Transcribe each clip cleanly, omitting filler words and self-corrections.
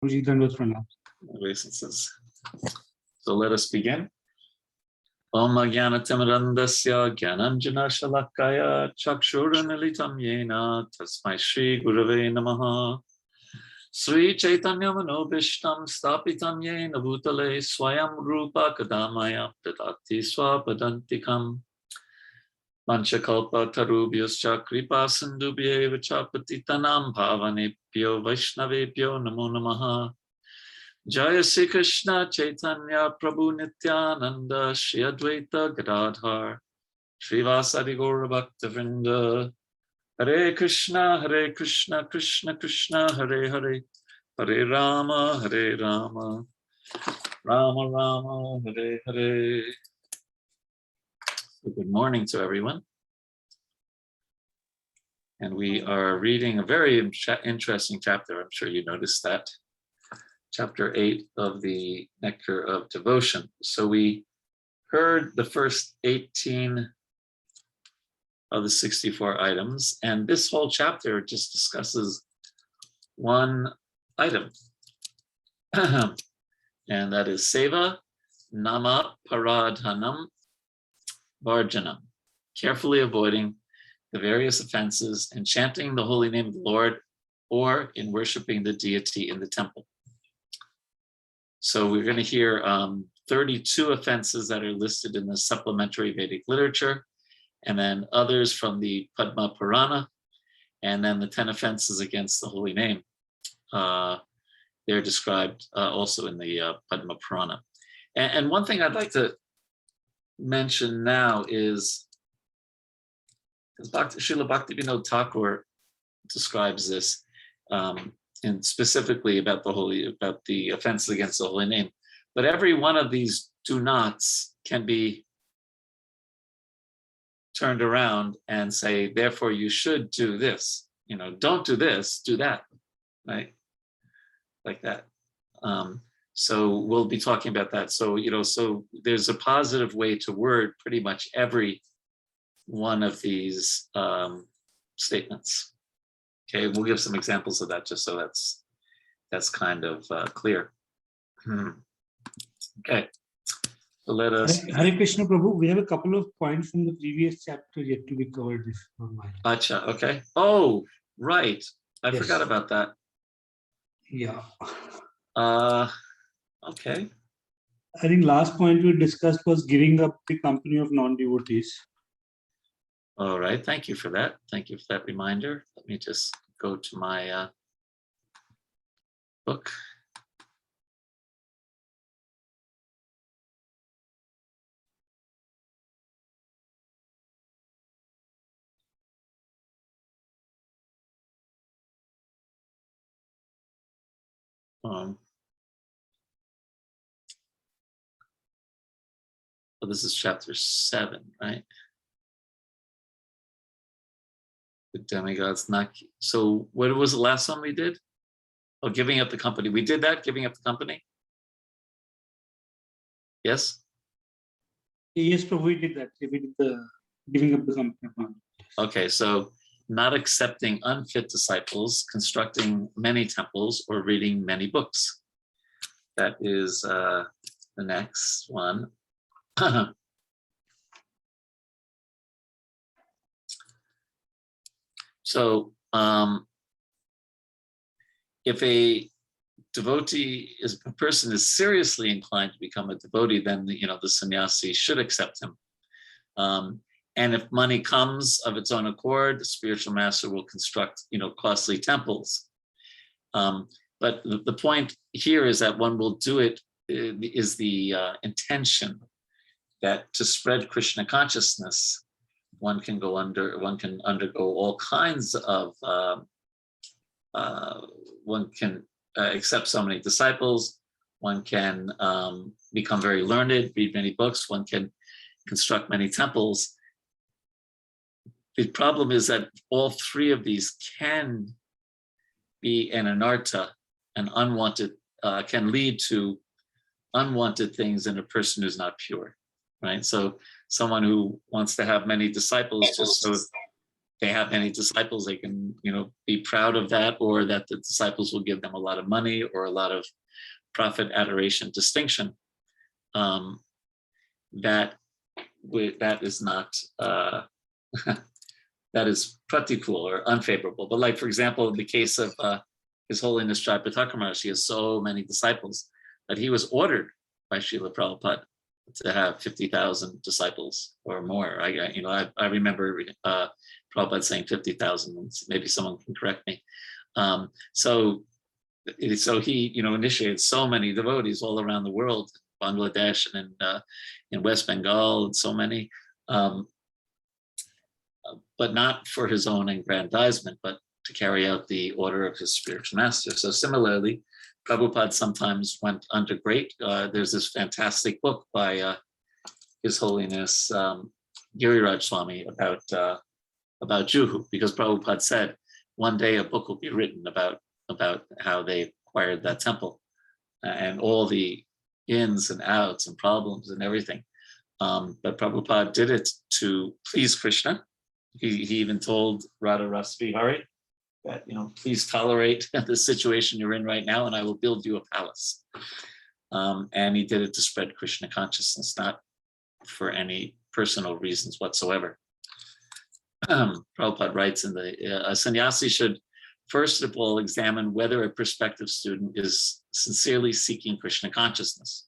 Obeisances. So let us begin. Om Jnanatimidandasya Jnananjana Shalakaya Chakshuranalitam Yena Tasmai Shri Gurave Namaha Sri Chaitanya Manobishtam Stapitam Yena Bhutale Swayam Rupa Kadamaya Dadati Swapadantikam Manchakalpa Tarubhyascha Kripa Sindubhyeva Chapatitanam Bhavanebhyo Vaishnavebhyo Namo Namaha Jaya Sri Krishna Chaitanya Prabhu Nityananda Shri Advaita Gadadhar Srivasadi Gaura Bhaktavrinda Hare Krishna Krishna Krishna Hare Hare Hare Rama Rama Rama Hare Hare. Good morning to everyone. And we are reading a very interesting chapter. I'm sure you noticed that. Chapter 8 of the Nectar of Devotion. So we heard the first 18 of the 64 items, and this whole chapter just discusses one item, and that is Seva Nama Paradhanam Varjanam, carefully avoiding the various offenses and chanting the holy name of the Lord, or in worshiping the deity in the temple. So we're going to hear 32 offenses that are listed in the supplementary Vedic literature, and then others from the Padma Purana, and then the 10 offenses against the holy name. They're described also in the Padma Purana. And one thing I'd like to mention now is, Srila Bhaktivinoda Thakur describes this, and specifically about the offenses against the holy name. But every one of these do nots can be turned around and say, therefore you should do this. Don't do this, do that, right? Like that. So we'll be talking about that. So, so there's a positive way to word pretty much every one of these statements. Okay, we'll give some examples of that just so that's kind of clear. Okay, so let us. Hare Krishna Prabhu, we have a couple of points from the previous chapter yet to be covered. Acha, okay. Oh, right. I forgot about that. Yeah. Okay. I think last point we discussed was giving up the company of non-devotees. All right. Thank you for that. Thank you for that reminder. Let me just go to my book. Well, this is chapter 7, right? The demigods not. So what was the last one we did? Oh, giving up the company. We did that, giving up the company? Yes? Yes, Prabhu, we did that. We did the giving up the company. Okay, so not accepting unfit disciples, constructing many temples, or reading many books. That is the next one. So if a person is seriously inclined to become a devotee, then the sannyasi should accept him. And if money comes of its own accord, the spiritual master will construct costly temples. But the point here is that one will do it is the intention that to spread Krishna consciousness, one can undergo all kinds of one can accept so many disciples, one can become very learned, read many books, one can construct many temples. The problem is that all three of these can be an anartha, an unwanted, can lead to unwanted things in a person who's not pure, right? So someone who wants to have many disciples just so they have many disciples, they can, be proud of that, or that the disciples will give them a lot of money or a lot of profit, adoration, distinction. That is not that is pratikul or unfavorable. But like, for example, in the case of His Holiness Jayapataka Maharaj, he has so many disciples that he was ordered by Srila Prabhupada to have 50,000 disciples or more. I remember Prabhupada saying 50,000. Maybe someone can correct me. So he, initiated so many devotees all around the world, Bangladesh and in West Bengal, and so many, but not for his own aggrandizement, but to carry out the order of his spiritual master. So similarly, Prabhupada sometimes went under great. There's this fantastic book by His Holiness Giriraj Swami about Juhu, because Prabhupada said one day a book will be written about how they acquired that temple and all the ins and outs and problems and everything. But Prabhupada did it to please Krishna. He even told Radha Ras Vihari that, please tolerate the situation you're in right now, and I will build you a palace. And he did it to spread Krishna consciousness, not for any personal reasons whatsoever. Prabhupada writes a sannyasi should first of all examine whether a prospective student is sincerely seeking Krishna consciousness.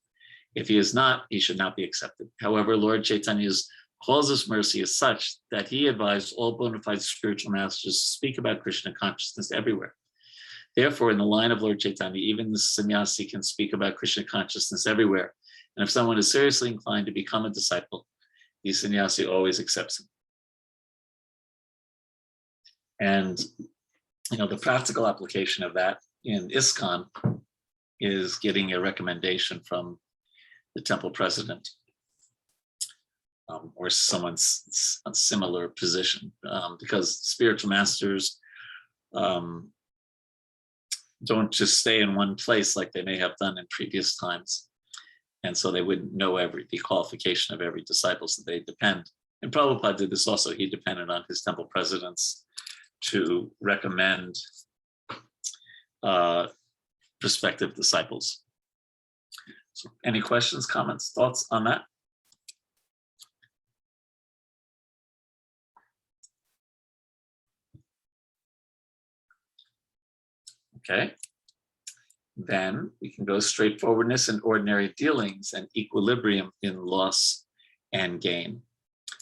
If he is not, he should not be accepted. However, Lord Chaitanya's causeless mercy is such that he advised all bona fide spiritual masters to speak about Krishna consciousness everywhere. Therefore, in the line of Lord Chaitanya, even the sannyasi can speak about Krishna consciousness everywhere. And if someone is seriously inclined to become a disciple, the sannyasi always accepts him. And, the practical application of that in ISKCON is getting a recommendation from the temple president, or someone's a similar position, because spiritual masters don't just stay in one place like they may have done in previous times. And so they wouldn't know the qualification of every disciple, so they depend. And Prabhupada did this also. He depended on his temple presidents to recommend prospective disciples. So any questions, comments, thoughts on that? Okay, then we can go straightforwardness in ordinary dealings and equilibrium in loss and gain.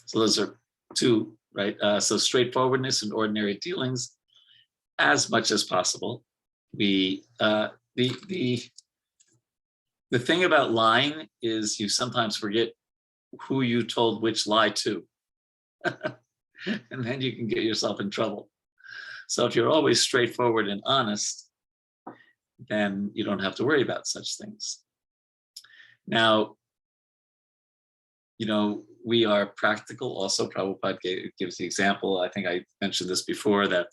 So those are two, right? So straightforwardness in ordinary dealings, as much as possible. The thing about lying is you sometimes forget who you told which lie to, and then you can get yourself in trouble. So if you're always straightforward and honest, then you don't have to worry about such things. Now, we are practical also. Prabhupada gives the example, I think I mentioned this before, that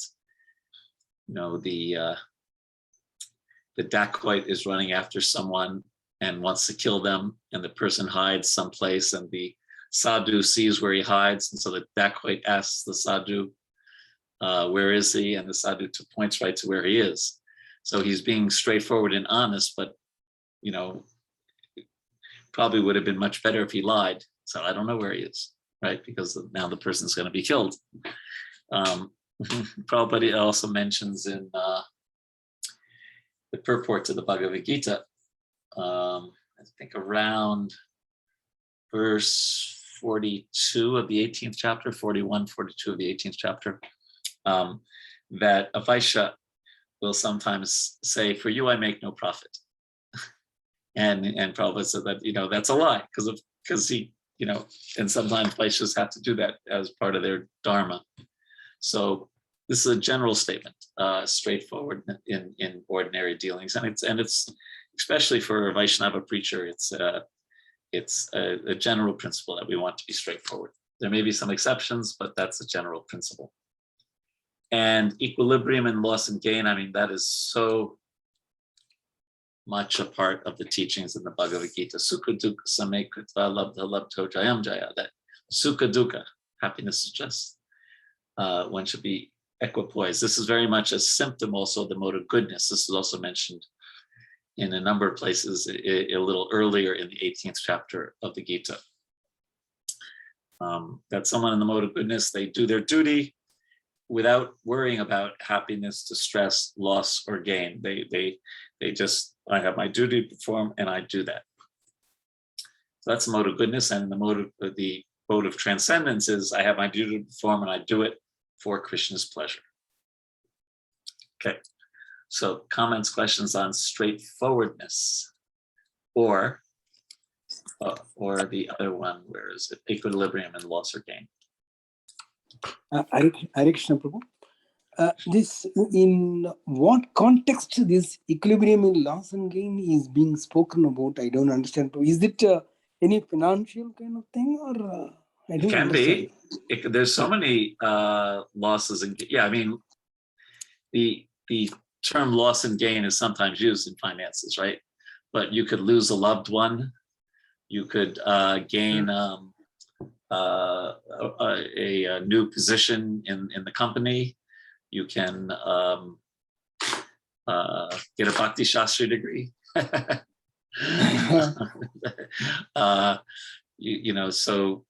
the dacoit is running after someone and wants to kill them, and the person hides someplace, and the sadhu sees where he hides, and so the dacoit asks the sadhu, where is he? And the sadhu points right to where he is. So he's being straightforward and honest, but probably would have been much better if he lied. So I don't know where he is, right? Because now the person's going to be killed. Prabhupada also mentions in the purport to the Bhagavad Gita, I think around verse 42 of the 18th chapter, 41, 42 of the 18th chapter, that a Vaishya will sometimes say, "For you, I make no profit." and Prabhupada said that, that's a lie, because he, and sometimes Vaishyas have to do that as part of their dharma. So this is a general statement, straightforward in ordinary dealings, and it's especially for a Vaishnava preacher, it's a general principle that we want to be straightforward. There may be some exceptions, but that's a general principle. And equilibrium and loss and gain, that is so much a part of the teachings in the Bhagavad Gita. Sukha dukkha samekritva labdha labdho jayam jaya. That sukha dukkha, happiness is just, one should be equipoised. This is very much a symptom also of the mode of goodness. This is also mentioned in a number of places a little earlier in the 18th chapter of the Gita. That someone in the mode of goodness, they do their duty without worrying about happiness, distress, loss, or gain. They just, I have my duty to perform and I do that. So that's the mode of goodness, and the mode of transcendence is I have my duty to perform and I do it for Krishna's pleasure. Okay, so comments, questions on straightforwardness, or the other one, where is it? Equilibrium and loss or gain. Hare Krishna, Prabhu. This, in what context this equilibrium in loss and gain is being spoken about? I don't understand. Is it any financial kind of thing, or I don't understand. Be. There's so many losses and I mean, the term loss and gain is sometimes used in finances, right? But you could lose a loved one. You could gain a new position in the company. You can get a Bhakti Shastri degree. So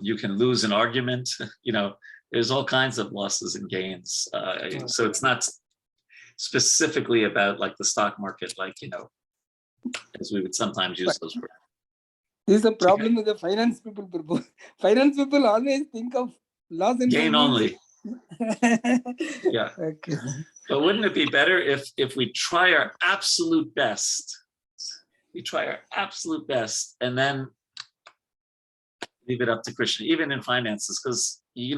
you can lose an argument. There's all kinds of losses and gains. So it's not specifically about like the stock market, as we would sometimes use those words. This is a problem with the finance people, Prabhu. Finance people always think of loss and gain only. Yeah. Okay. But wouldn't it be better if we try our absolute best? We try our absolute best and then leave it up to Krishna, even in finances, because it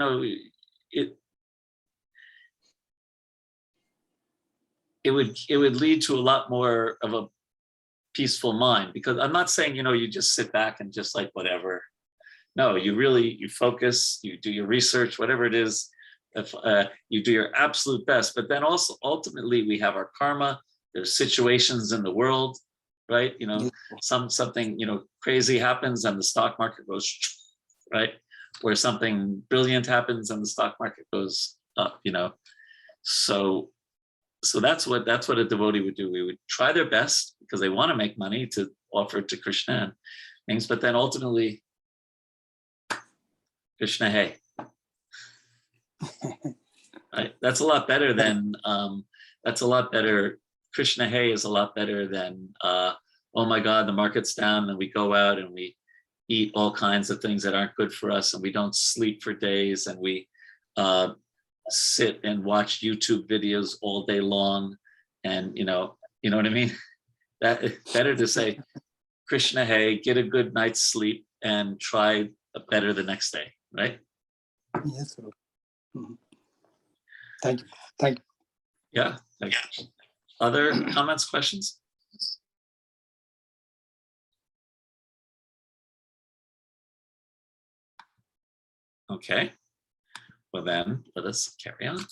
would lead to a lot more of a peaceful mind. Because I'm not saying you just sit back and just like whatever. No, you focus, you do your research, whatever it is. If you do your absolute best, but then also ultimately we have our karma. There's situations in the world, right? Something crazy happens and the stock market goes right, where something brilliant happens and the stock market goes up. So that's what a devotee would do. We would try their best because they want to make money to offer it to Krishna and things, but then ultimately, Krishna, hey. Right. That's a lot better than Krishna hey is a lot better than oh my God, the market's down, and we go out and we eat all kinds of things that aren't good for us, and we don't sleep for days, and we sit and watch YouTube videos all day long, and you know what I mean? That better to say, Krishna hey, get a good night's sleep and try better the next day, right? Yes, sir. Mm-hmm. Thank you. Yeah, thank you. Other comments, questions? Okay, well then, let us carry on.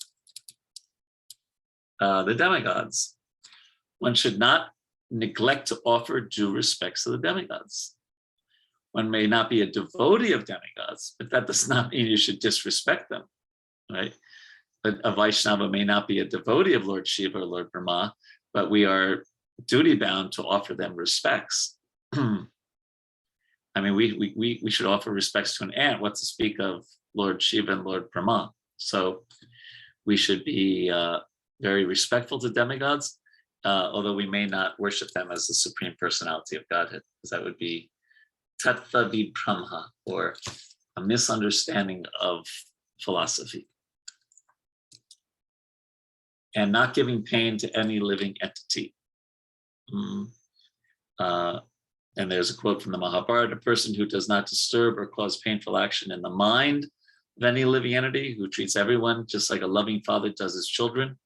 The demigods. One should not neglect to offer due respects to the demigods. One may not be a devotee of demigods, but that does not mean you should disrespect them, right? But a Vaishnava may not be a devotee of Lord Shiva or Lord Brahma, but we are duty bound to offer them respects. I mean, we should offer respects to an ant. What to speak of Lord Shiva and Lord Brahma? So we should be very respectful to demigods, although we may not worship them as the Supreme Personality of Godhead, because that would be tattva vibramha, or a misunderstanding of philosophy. And not giving pain to any living entity. And there's a quote from the Mahabharata: a person who does not disturb or cause painful action in the mind of any living entity, who treats everyone just like a loving father does his children,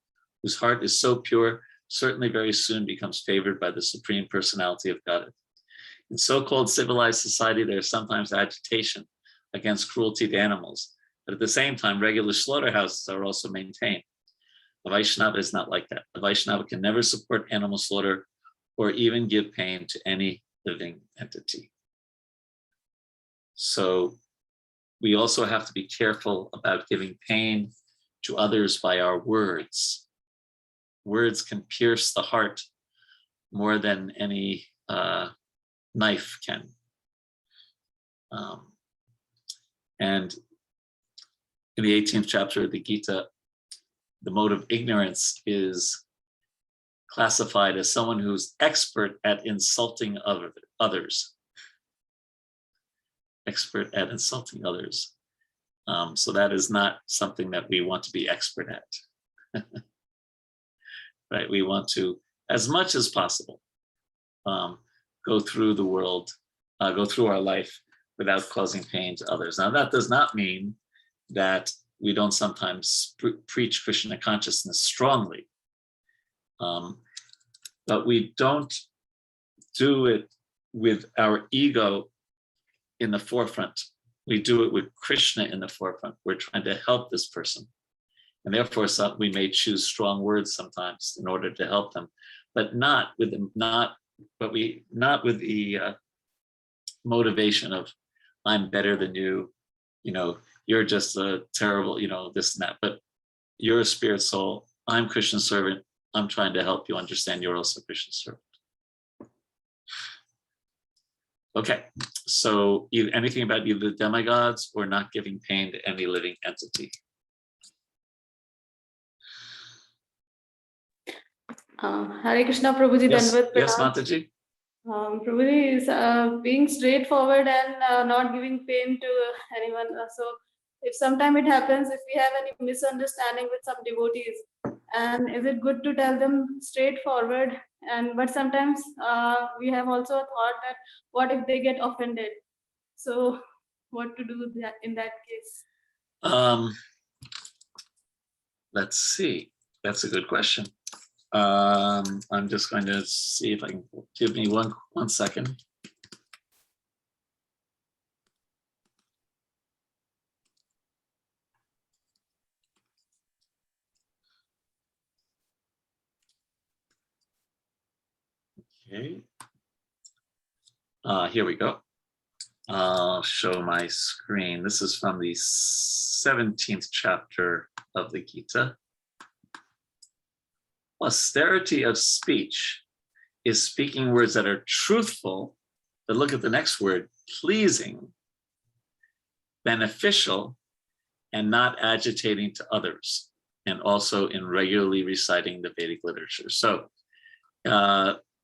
whose heart is so pure, certainly very soon becomes favored by the Supreme Personality of Godhead. In so-called civilized society, there is sometimes agitation against cruelty to animals, but at the same time, regular slaughterhouses are also maintained. The Vaishnava is not like that. The Vaishnava can never support animal slaughter or even give pain to any living entity. So we also have to be careful about giving pain to others by our words. Words can pierce the heart more than any knife can. And in the 18th chapter of the Gita, the mode of ignorance is classified as someone who's expert at insulting others. Expert at insulting others. So that is not something that we want to be expert at. Right? We want to, as much as possible, go through the world, go through our life without causing pain to others. Now, that does not mean that we don't sometimes preach Krishna consciousness strongly. But we don't do it with our ego in the forefront. We do it with Krishna in the forefront. We're trying to help this person. And therefore, we may choose strong words sometimes in order to help them, but not with the motivation of, I'm better than you, you're just a terrible, this and that. But you're a spirit soul. I'm Krishna's servant. I'm trying to help you understand you're also Krishna's servant. Okay, so anything about either the demigods or not giving pain to any living entity? Hare Krishna, Prabhuji. Yes, Dandavat yes, Pranam. Mataji. Prabhuji is being straightforward and not giving pain to anyone. So if sometime it happens, if we have any misunderstanding with some devotees, and is it good to tell them straightforward? But sometimes we have also a thought that what if they get offended? So what to do in that case? Let's see. That's a good question. I'm just going to see if I can give me one second. Okay. Here we go. I'll show my screen. This is from the 17th chapter of the Gita. Austerity of speech is speaking words that are truthful, but look at the next word, pleasing, beneficial, and not agitating to others, and also in regularly reciting the Vedic literature. So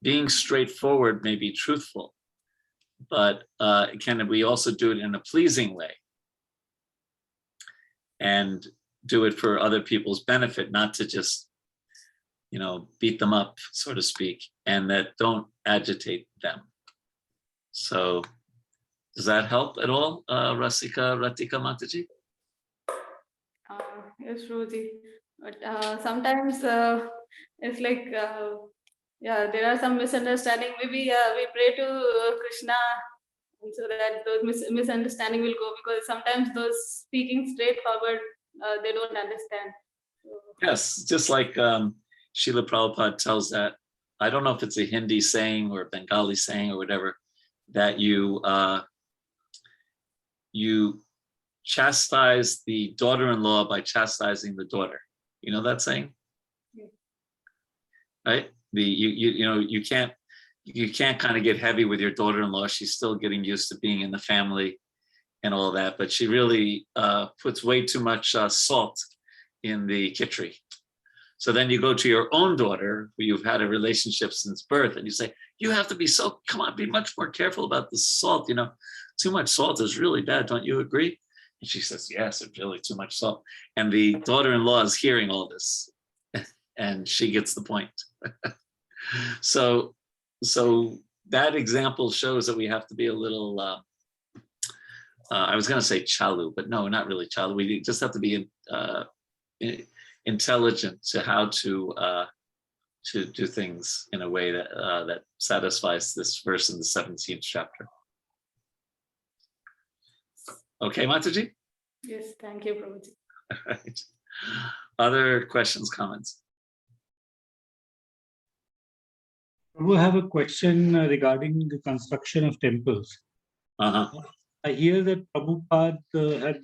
being straightforward may be truthful, but can we also do it in a pleasing way and do it for other people's benefit, not to just beat them up, so to speak, and that don't agitate them. So does that help at all, Ratika Mataji? Yes, Prabhuji. But sometimes it's like, there are some misunderstanding. Maybe we pray to Krishna so that those misunderstanding will go, because sometimes those speaking straightforward, they don't understand. So, Yes, just like Srila Prabhupada tells that, I don't know if it's a Hindi saying or a Bengali saying or whatever, that you chastise the daughter-in-law by chastising the daughter. You know that saying? Yeah. Right? You can't kind of get heavy with your daughter-in-law. She's still getting used to being in the family and all that, but she really puts way too much salt in the kitchery. So then you go to your own daughter, who you've had a relationship since birth, and you say, you have to be be much more careful about the salt. Too much salt is really bad. Don't you agree? And she says, yes, it's really too much salt. And the daughter-in-law is hearing all this, and she gets the point. So that example shows that we have to be a little, I was going to say chalu, but no, not really chalu. We just have to be intelligent to how to do things in a way that that satisfies this verse in the 17th chapter. Okay, Mataji? yes, thank you, Prabhuji. All right. Other questions, comments? We have a question regarding the construction of temples. Uh-huh. I hear that Prabhupada had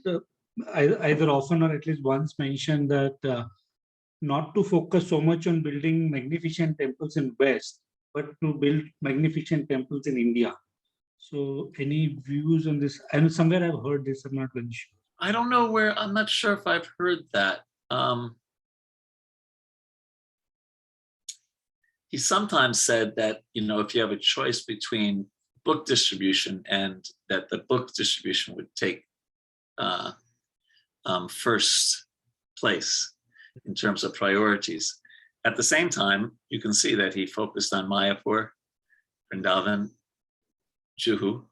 either often or at least once mentioned that not to focus so much on building magnificent temples in West, but to build magnificent temples in India. So any views on this? I know somewhere I've heard this, I'm not very sure. I don't know where, I'm not sure if I've heard that. He sometimes said that, if you have a choice between book distribution and that the book distribution would take first place in terms of priorities. At the same time, you can see that he focused on Mayapur, Vrindavan, Juhu,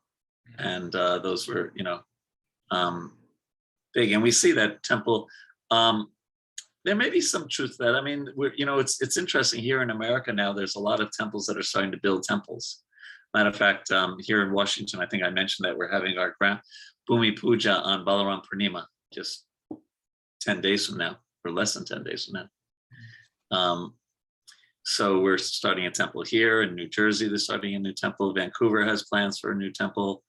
and those were, big. And we see that temple. There may be some truth to that. I mean, it's interesting here in America now. There's a lot of temples that are starting to build temples. Matter of fact, here in Washington, I think I mentioned that we're having our Grand Bhumi Puja on Balaram Purnima just 10 days from now, or less than 10 days from now. So we're starting a temple here in New Jersey. They're starting a new temple. Vancouver has plans for a new temple.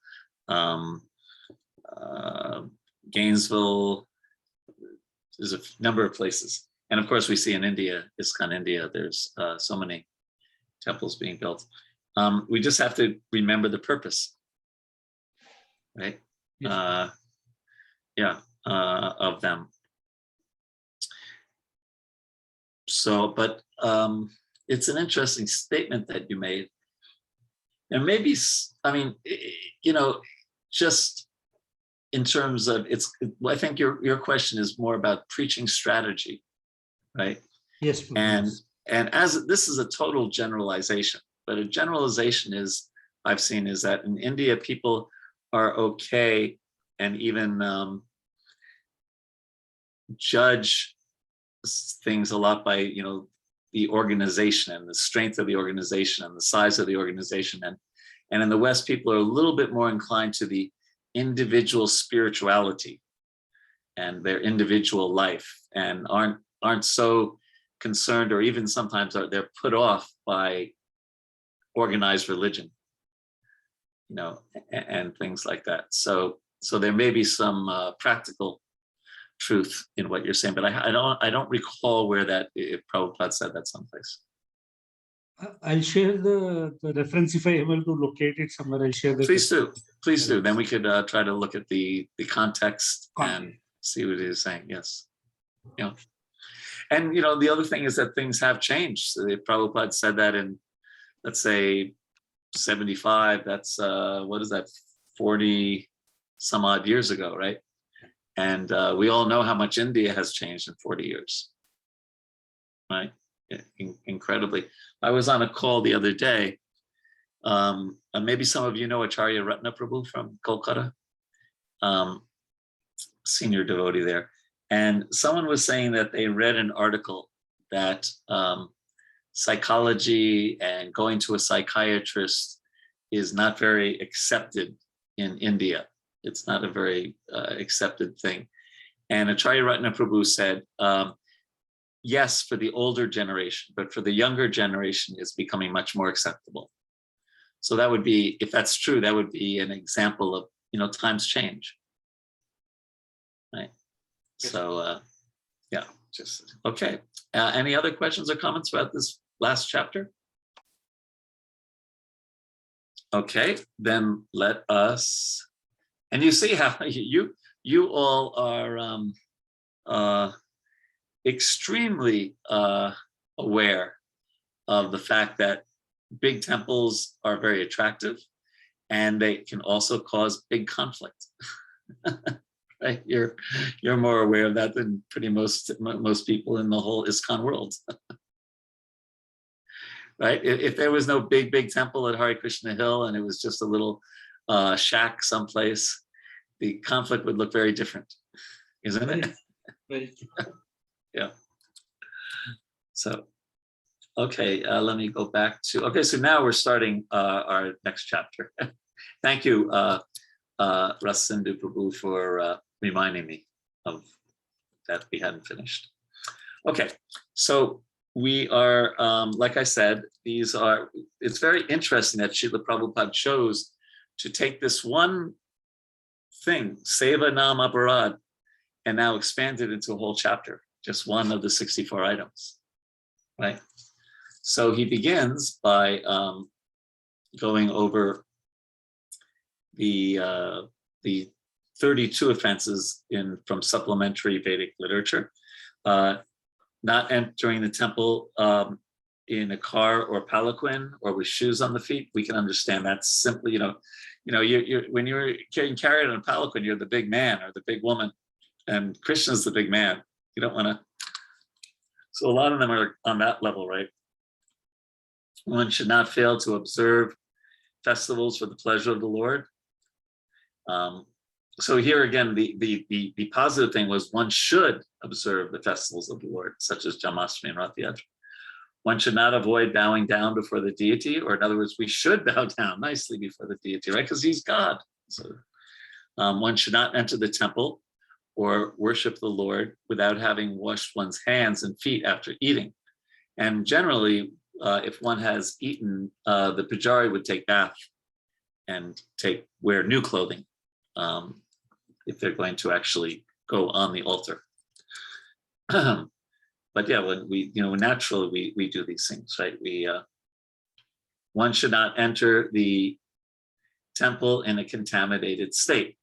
Gainesville, there's a number of places. And of course, we see in India, ISKCON India, there's so many temples being built. We just have to remember the purpose, right? Of them. So, but it's an interesting statement that you made. And maybe, I mean, just in terms of I think your question is more about preaching strategy, right? Yes. And as this is a total generalization, but a generalization I've seen is that in India, people are okay and even judge things a lot by, the organization and the strength of the organization and the size of the organization. And in the West, people are a little bit more inclined to the individual spirituality and their individual life, and aren't so concerned, or even sometimes they're put off by organized religion, and things like that. So there may be some practical truth in what you're saying, but I don't recall where that, if Prabhupada said that someplace. I'll share the reference if I'm able to locate it somewhere. I'll share that. Please do. Then we could try to look at the context and see what it is saying. Yes. And the other thing is that things have changed. So Prabhupada said that in, let's say, 75. That's what is that? 40 some odd years ago, right? And we all know how much India has changed in 40 years, right? Incredibly. I was on a call the other day. Maybe some of you know Acharya Ratna Prabhu from Kolkata, senior devotee there. And someone was saying that they read an article that psychology and going to a psychiatrist is not very accepted in India. It's not a very accepted thing. And Acharya Ratna Prabhu said, yes, for the older generation, but for the younger generation, it's becoming much more acceptable. So that would be, if that's true, that would be an example of, times change, right? So, just, okay. Any other questions or comments about this last chapter? Okay, then let us, and you see how you all are extremely aware of the fact that big temples are very attractive, and they can also cause big conflict. Right? You're more aware of that than pretty most people in the whole ISKCON world. Right? If there was no big temple at Hare Krishna Hill and it was just a little shack someplace, the conflict would look very different, isn't it? Very Yeah. So, okay, let me go back to, okay, so now we're starting our next chapter. Thank you, Rasindu Prabhu, for reminding me of that we hadn't finished. Okay, so we are, like I said, it's very interesting that Srila Prabhupada chose to take this one thing, Seva Nam Aparad, and now expanded into a whole chapter, just one of the 64 items, right? So he begins by going over the 32 offenses from supplementary Vedic literature, not entering the temple in a car or palanquin or with shoes on the feet. We can understand that's simply, you're when you're getting carried on a palanquin, you're the big man or the big woman, and Krishna's the big man. You don't want to. So a lot of them are on that level, right? One should not fail to observe festivals for the pleasure of the Lord. So here again, the positive thing was one should observe the festivals of the Lord, such as Janmashtami and Rath Yatra. One should not avoid bowing down before the deity, or in other words, we should bow down nicely before the deity, right? Because he's God. So one should not enter the temple or worship the Lord without having washed one's hands and feet after eating. And generally, if one has eaten, the pujari would take bath and wear new clothing if they're going to actually go on the altar. But yeah, when naturally we do these things, right? One should not enter the temple in a contaminated state.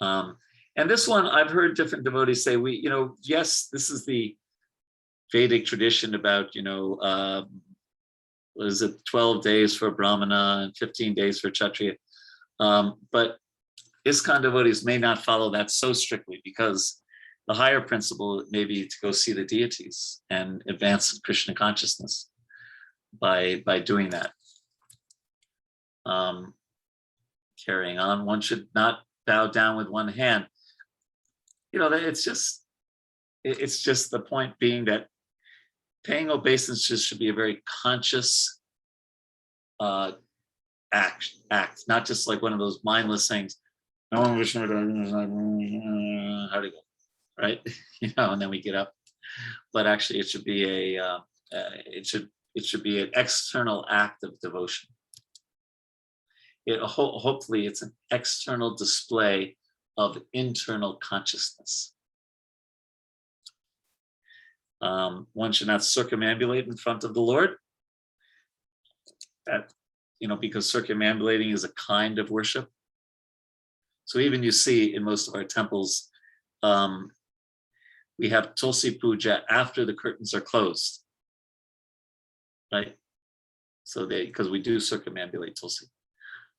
And this one, I've heard different devotees say, yes, this is the Vedic tradition about, what is it, 12 days for Brahmana and 15 days for Kshatriya. But ISKCON devotees may not follow that so strictly, because the higher principle may be to go see the deities and advance Krishna consciousness by doing that. Carrying on, one should not bow down with one hand. It's just the point being that paying obeisances should be a very conscious act, not just like one of those mindless things. No one wish how to go, right? And then we get up. But actually, it should be it should be an external act of devotion. Hopefully, it's an external display of internal consciousness. One should not circumambulate in front of the Lord. Because circumambulating is a kind of worship. So even you see in most of our temples, we have Tulsi Puja after the curtains are closed, right? So because we do circumambulate Tulsi.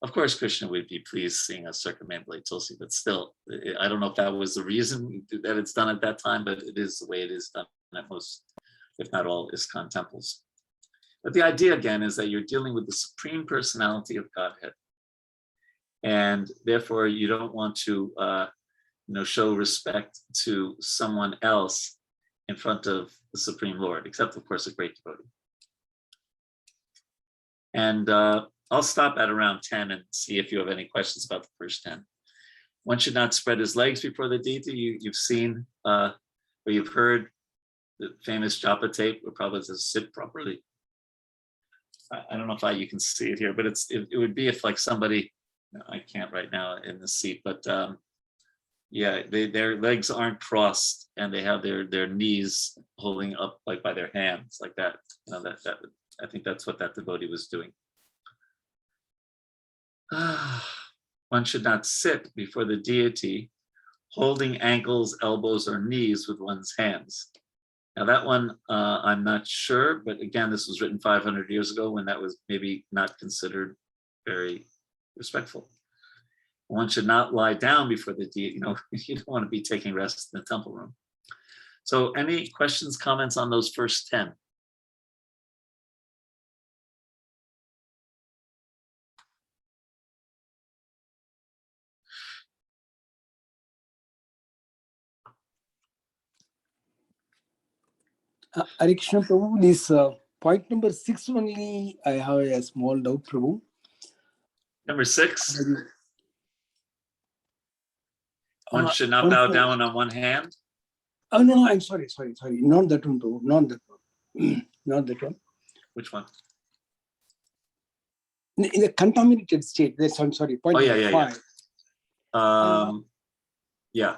Of course, Krishna would be pleased seeing us circumambulate Tulsi, but still, I don't know if that was the reason that it's done at that time, but it is the way it is done at most, if not all, ISKCON temples. But the idea, again, is that you're dealing with the Supreme Personality of Godhead. And therefore, you don't want to show respect to someone else in front of the Supreme Lord, except, of course, a great devotee. And I'll stop at around 10 and see if you have any questions about the first 10. One should not spread his legs before the deity. You've seen or you've heard the famous japa tape where Prabhu says, sit properly. I don't know if you can see it here, but it would be if like somebody, I can't right now in the seat, but their legs aren't crossed and they have their knees holding up like by their hands like that. I think that's what that devotee was doing. One should not sit before the deity holding ankles, elbows, or knees with one's hands. Now that one, I'm not sure, but again, this was written 500 years ago when that was maybe not considered very respectful. One should not lie down before the deity. You don't want to be taking rest in the temple room. So any questions, comments on those first 10? Hare Krishna, Prabhu, this point number 6 only, I have a small doubt, Prabhu. Number 6. One should not bow down on one hand. Oh, no, I'm sorry. Not that one, Prabhu. Not that one. Not that one. Which one? In the contaminated state. I'm sorry. Point number 5. Yeah.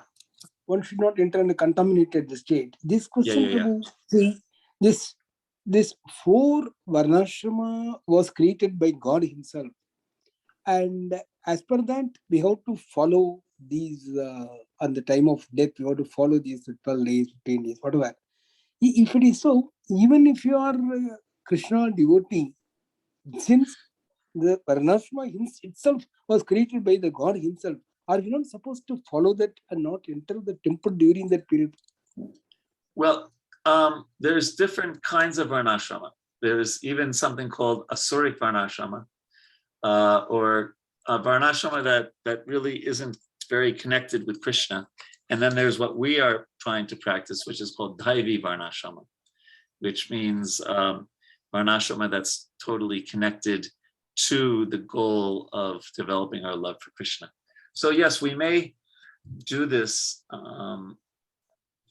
One should not enter in a contaminated state. This question, Yeah. Prabhu, see, this 4 varnashrama was created by God Himself, and as per that, we have to follow these. On the time of death, we have to follow these 12 days, 15 days, whatever. If it is so, even if you are Krishna devotee, since the varnashrama itself was created by the God Himself, are we not supposed to follow that and not enter the temple during that period? Well, there's different kinds of varnashrama. There's even something called asuric varnashrama, or a varnashrama that really isn't very connected with Krishna. And then there's what we are trying to practice, which is called Daivi varnashrama, which means varnashrama that's totally connected to the goal of developing our love for Krishna. So yes, we may do this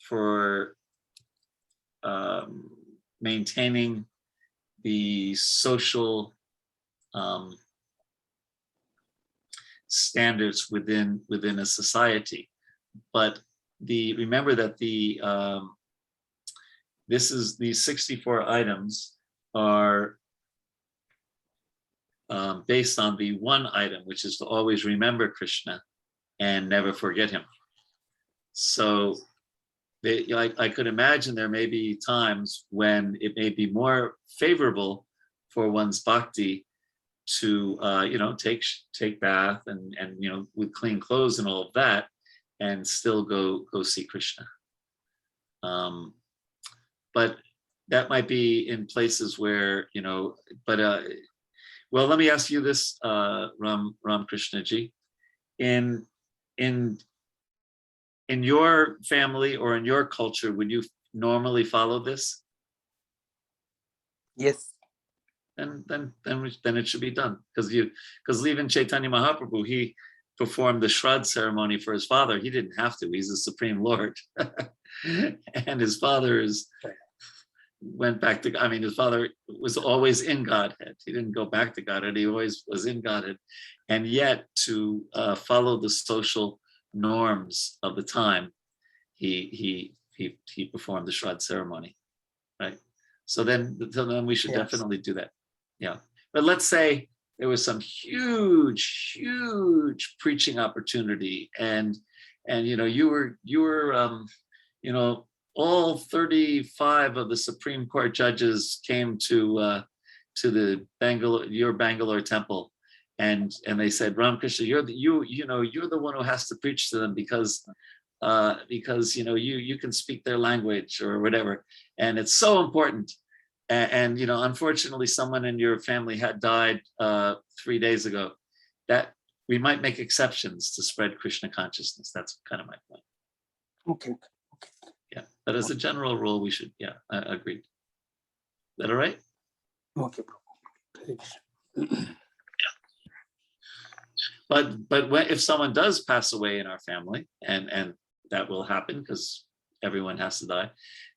for maintaining the social standards within a society, but remember that these 64 items are based on the one item, which is to always remember Krishna and never forget him. So I could imagine there may be times when it may be more favorable for one's bhakti to take bath and with clean clothes and all of that, and still go see Krishna. But that might be in places where well, let me ask you this, Ram Krishna ji, in your family or in your culture, would you normally follow this? Yes. Then it should be done, because even Chaitanya Mahaprabhu, he performed the Shraddha ceremony for his father. He didn't have to. He's the Supreme Lord, and his father went back to. I mean, his father was always in Godhead. He didn't go back to Godhead. He always was in Godhead, and yet to follow the social norms of the time, he performed the Shraddha ceremony, right? So then we should definitely do that. Yeah. But let's say there was some huge preaching opportunity, and you were all 35 of the Supreme Court judges came to the Bangalore temple, and they said, Ramakrishna, you're the one who has to preach to them because you can speak their language or whatever, and it's so important. And unfortunately, someone in your family had died 3 days ago. That we might make exceptions to spread Krishna consciousness. That's kind of my point. Okay. Yeah, but as a general rule, we should. Yeah, I agree. Is that all right? Okay, Yeah. But if someone does pass away in our family, and that will happen because everyone has to die,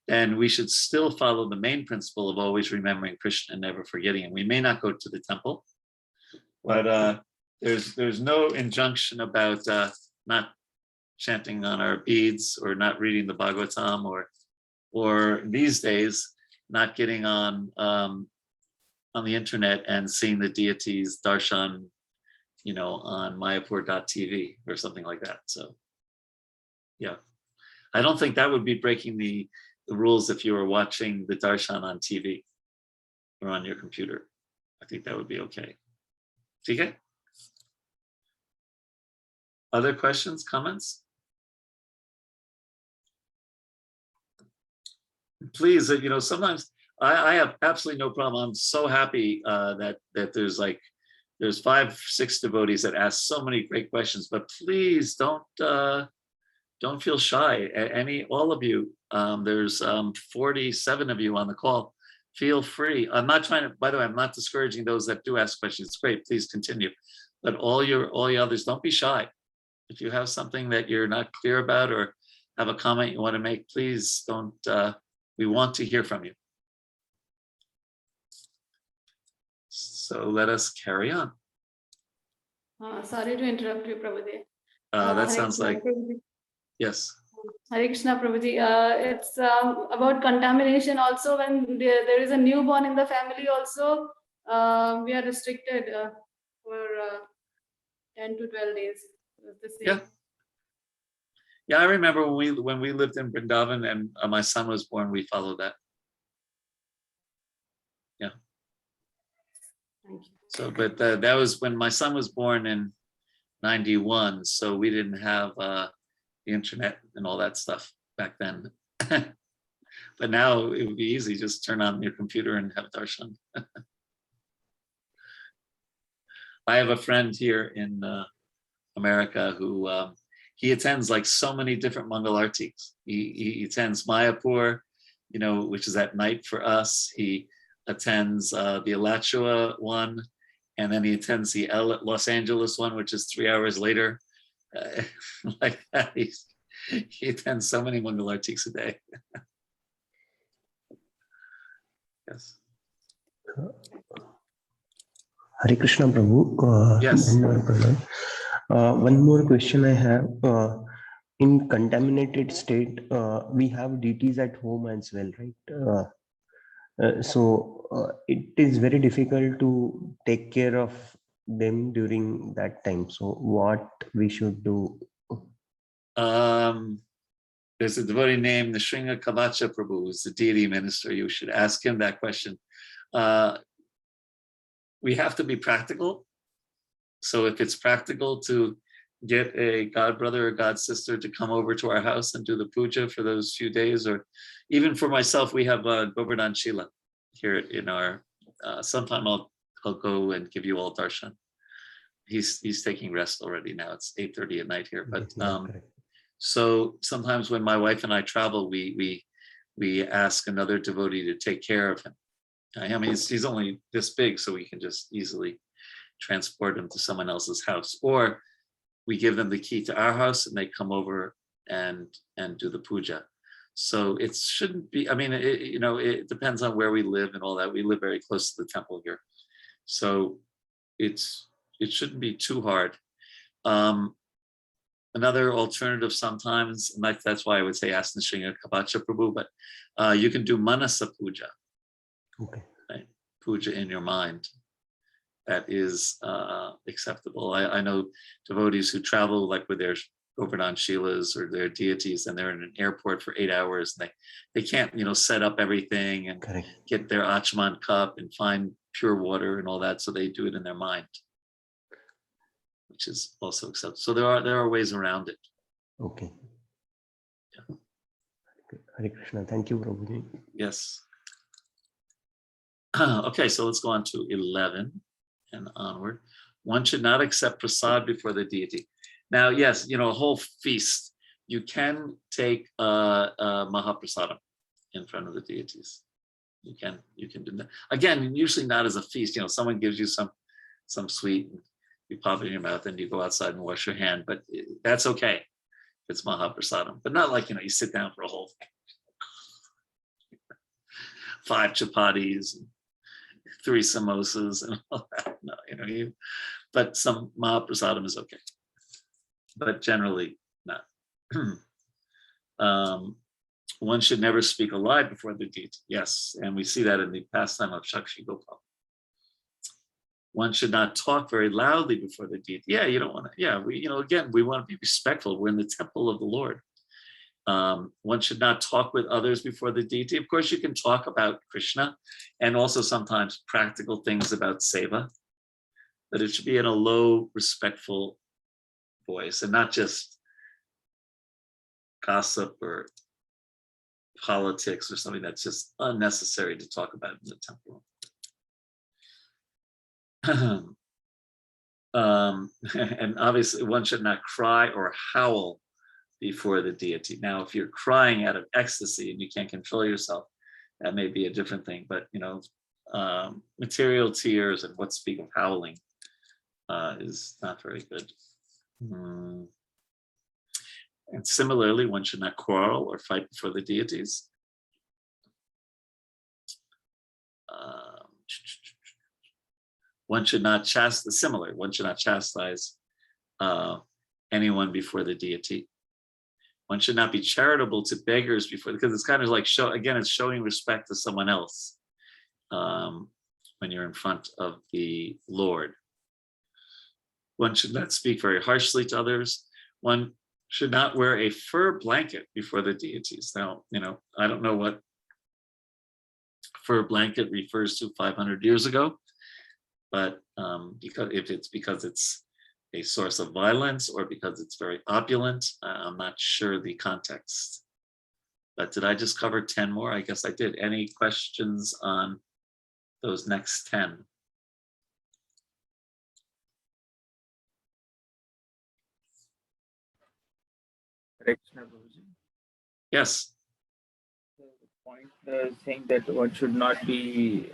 then we should still follow the main principle of always remembering Krishna and never forgetting him. We may not go to the temple, but there's no injunction about not chanting on our beads or not reading the Bhagavatam, or these days not getting on the internet and seeing the deities darshan, on mayapur.tv or something like that. So yeah, I don't think that would be breaking the rules if you were watching the darshan on TV or on your computer. I think that would be okay. Okay. Other questions, comments? Please, sometimes I have absolutely no problem. I'm so happy that there's 5-6 devotees that ask so many great questions, but please don't feel shy. All of you, there's 47 of you on the call. Feel free. I'm not trying to, by the way, I'm not discouraging those that do ask questions. It's great, please continue. But all you others, don't be shy. If you have something that you're not clear about or have a comment you want to make, please don't, we want to hear from you. So let us carry on. Sorry to interrupt you, Prabhudev. That Hare sounds Krishna, like, Prabhuji. yes. Hare Krishna, Prabhuji. It's about contamination also. When there is a newborn in the family also, we are restricted for 10 to 12 days. The same. Yeah. Yeah, I remember when we lived in Vrindavan and my son was born, we followed that. Yeah. Thank you. So, but that was when my son was born in 91. So we didn't have the internet and all that stuff back then. But now it would be easy. Just turn on your computer and have darshan. I have a friend here in America who he attends like so many different Mangal artis. He attends Mayapur, you know, which is at night for us. He attends the Alachua one, and then he attends the Los Angeles one, which is 3 hours later. Like that, he attends so many Mangal artis a day. Yes. Hare Krishna, Prabhu. Yes. One more question I have. In contaminated state, we have deities at home as well, right? So it is very difficult to take care of them during that time. So what we should do? There's a devotee named Nishringa Kavacha Prabhu, who's the deity minister. You should ask him that question. We have to be practical. So if it's practical to get a god brother or god sister to come over to our house and do the puja for those few days, or even for myself, we have Govardhan Shila here in our, sometime I'll go and give you all darshan. He's taking rest already now. It's 8:30 at night here, but so sometimes when my wife and I travel, we ask another devotee to take care of him. I mean, he's only this big, so we can just easily transport him to someone else's house, or we give them the key to our house and they come over and do the puja. So it shouldn't be, I mean, you know, it depends on where we live and all that. We live very close to the temple here. So it shouldn't be too hard. Another alternative sometimes, and that's why I would say ask Nishringa Kavacha Prabhu, but you can do Manasa Puja. Okay. Right? Puja in your mind. That is acceptable. I know devotees who travel like with their Govardhan Shilas or their deities, and they're in an airport for 8 hours. And they can't, you know, set up everything and Correct. get their Achman cup and find pure water and all that. So they do it in their mind, which is also acceptable. So there are ways around it. Okay. Yeah. Hare Krishna. Thank you, Prabhuji. Yes. Okay, so let's go on to 11 and onward. One should not accept prasad before the deity. Now, yes, you know, a whole feast, you can take mahaprasadam in front of the deities. You can do that. Again, usually not as a feast. You know, someone gives you some sweet, and you pop it in your mouth, and you go outside and wash your hand. But that's okay. It's mahaprasadam, but not like, you know, you sit down for a whole thing. 5 chapatis, and 3 samosas, and all that. No, you know, but some mahaprasadam is okay. But generally not. One should never speak a lie before the deity. Yes, and we see that in the pastime of Shakshi Gopal. One should not talk very loudly before the deity. Yeah, you don't want to. Yeah, again, we want to be respectful. We're in the temple of the Lord. One should not talk with others before the deity. Of course, you can talk about Krishna and also sometimes practical things about seva, but it should be in a low, respectful voice and not just gossip or politics or something that's just unnecessary to talk about in the temple. And obviously one should not cry or howl before the deity. Now, if you're crying out of ecstasy and you can't control yourself, that may be a different thing, but material tears and what speak of howling is not very good. And similarly, one should not quarrel or fight before the deities. One should not chastise anyone before the deity. One should not be charitable to beggars before, because it's kind of like it's showing respect to someone else when you're in front of the Lord. One should not speak very harshly to others. One should not wear a fur blanket before the deities. Now, I don't know what fur blanket refers to 500 years ago, but because it's a source of violence or because it's very opulent, I'm not sure the context. But did I just cover 10 more? I guess I did. Any questions on those next 10? Yes. The point saying that one should not be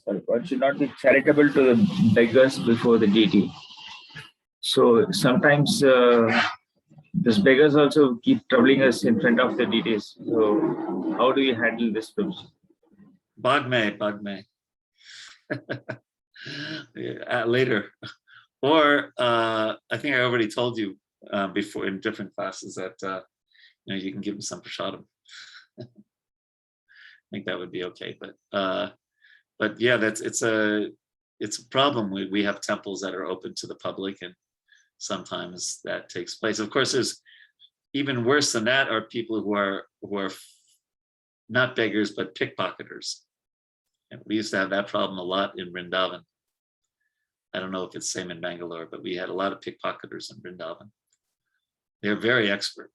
one should not be charitable to the beggars before the deity. So sometimes these beggars also keep troubling us in front of the deities. So how do you handle this problem? Bagme. Later. Or I think I already told you before in different classes that you can give them some prasadam. I think that would be okay. But yeah, it's a problem. We have temples that are open to the public, and sometimes that takes place. Of course, there's even worse than that are people who are not beggars but pickpocketers. And we used to have that problem a lot in Vrindavan. I don't know if it's the same in Bangalore, but we had a lot of pickpocketers in Vrindavan. They're very expert.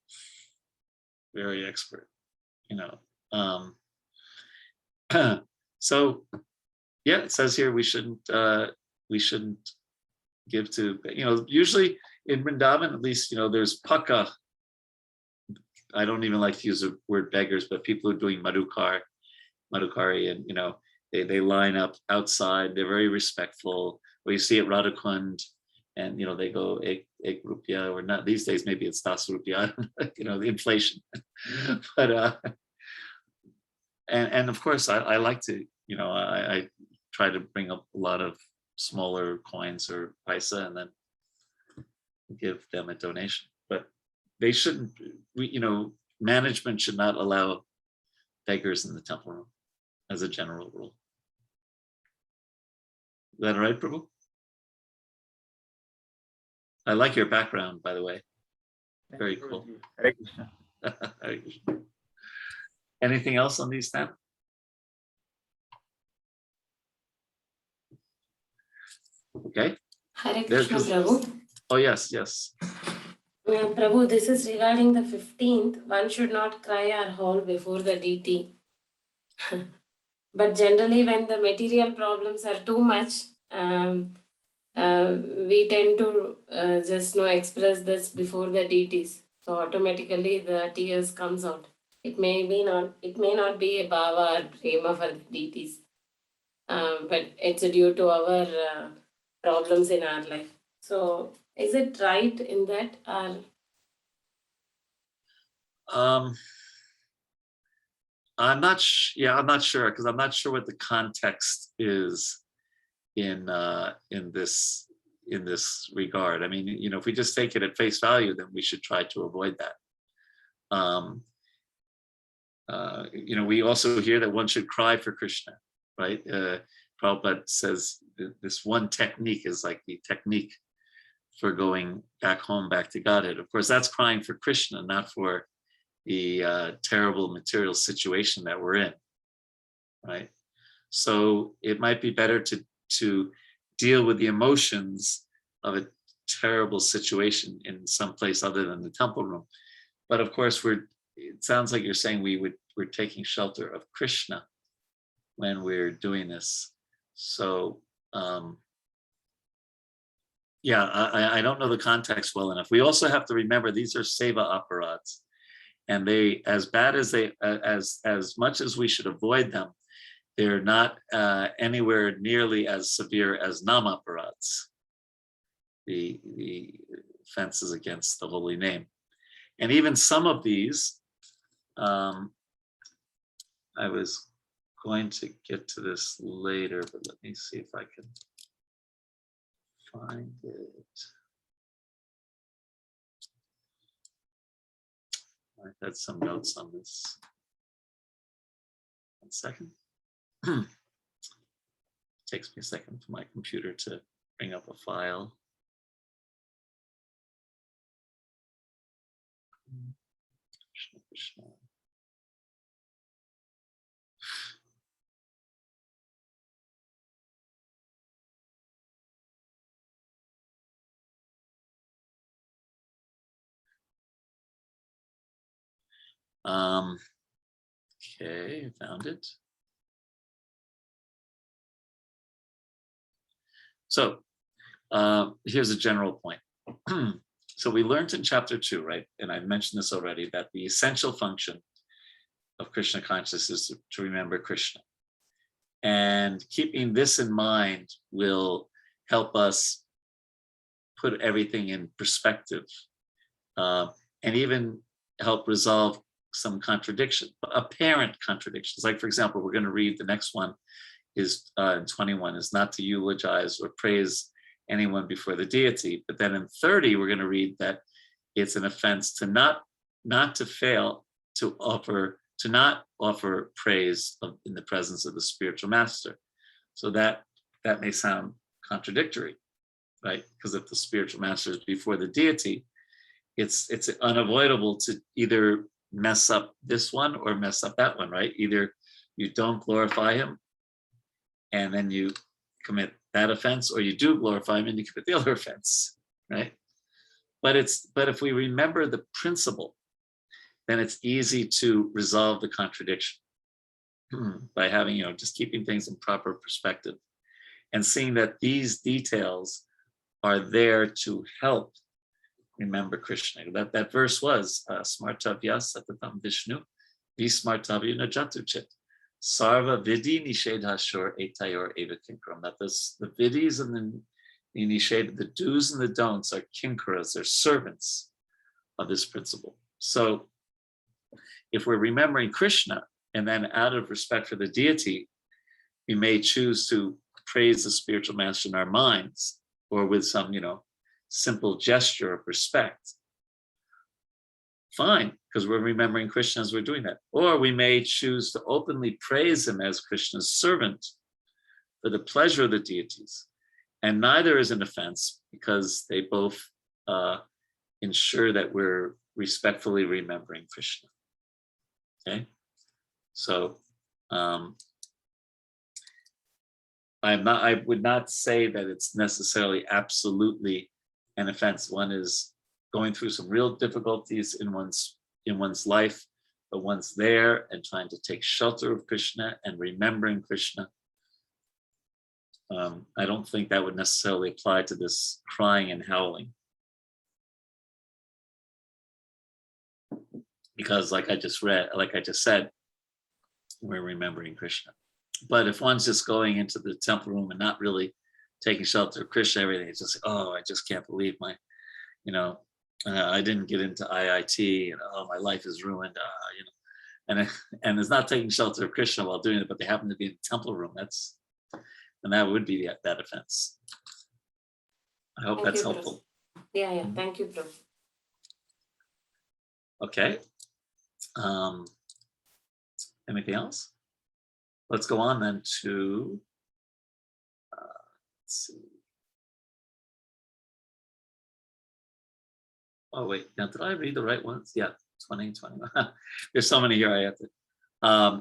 So yeah, it says here we shouldn't give to, usually in Vrindavan, at least, there's paka. I don't even like to use the word beggars, but people who are doing madhukari, and they line up outside. They're very respectful. Or you see at Radhakund, and they go ek rupya, or not these days. Maybe it's 10 rupya. The inflation. But and of course, I like to. I try to bring up a lot of smaller coins or paisa, and then give them a donation. But they shouldn't. Management should not allow beggars in the temple room, as a general rule. Is that all right, Prabhu? I like your background, by the way. Very cool. Hare Krishna. Hare Krishna. Anything else on these 10? Okay. Hare Krishna, Prabhu. Oh, yes. Prabhu, this is regarding the 15th. One should not cry or howl before the deity. But generally, when the material problems are too much, we tend to just express this before the deities. So automatically the tears comes out. It may not be a bhava or prema for the deities, but it's due to our problems in our life. So is it right in that, or? I'm not sure, because I'm not sure what the context is in this regard. I mean, if we just take it at face value, then we should try to avoid that. We also hear that one should cry for Krishna, right? Prabhupada says this one technique is like the technique for going back home, back to Godhead. Of course, that's crying for Krishna, not for the terrible material situation that we're in, right? So it might be better to deal with the emotions of a terrible situation in some place other than the temple room. But of course, it sounds like you're saying we're taking shelter of Krishna when we're doing this. So I don't know the context well enough. We also have to remember these are seva aparats, and they, as bad as as much as we should avoid them, they're not anywhere nearly as severe as nam aparats, the offenses against the holy name. And even some of these, I was going to get to this later, but let me see if I can find it. I had some notes on this. 1 second. Takes me a second for my computer to bring up a file. Krishna, Krishna. Okay, I found it. So here's a general point. So we learned in chapter 2, right? And I mentioned this already, that the essential function of Krishna consciousness is to remember Krishna. And keeping this in mind will help us put everything in perspective, and even help resolve some contradiction, apparent contradictions. Like, for example, we're going to read the next one is 21 is not to eulogize or praise anyone before the deity. But then in 30, we're going to read that it's an offense to not to fail to not offer praise in the presence of the spiritual master. So that may sound contradictory, right? Because if the spiritual master is before the deity, it's unavoidable to either mess up this one or mess up that one, right? Either you don't glorify him and then you commit that offense, or you do glorify him and you commit the other offense, right? But if we remember the principle, then it's easy to resolve the contradiction by having, just keeping things in proper perspective and seeing that these details are there to help remember Krishna. That verse was Smartavya Satatam Vishnu Vismartavya Najatuchit Sarva Vidi Nishedhashur Etayor Eva Kinkaram. That the vidis and the nished, the do's and the don'ts are kinkaras, they're servants of this principle. So if we're remembering Krishna and then out of respect for the deity, we may choose to praise the spiritual master in our minds or with some, simple gesture of respect. Fine, because we're remembering Krishna as we're doing that. Or we may choose to openly praise him as Krishna's servant for the pleasure of the deities. And neither is an offense because they both ensure that we're respectfully remembering Krishna. Okay, so I would not say that it's necessarily absolutely an offense. One is going through some real difficulties in one's life, but one's there and trying to take shelter of Krishna and remembering Krishna. I don't think that would necessarily apply to this crying and howling. Because like I just said, we're remembering Krishna. But if one's just going into the temple room and not really taking shelter of Krishna, everything is just, oh, I just can't believe my, I didn't get into IIT, and oh, my life is ruined, and it's not taking shelter of Krishna while doing it, but they happen to be in the temple room. And that would be that offense. I hope that's helpful. Yeah, thank you, Prabhu. Okay. Anything else? Let's go on then to, let's see. Oh, wait, now did I read the right ones? Yeah, 20, 21. There's so many here I have to.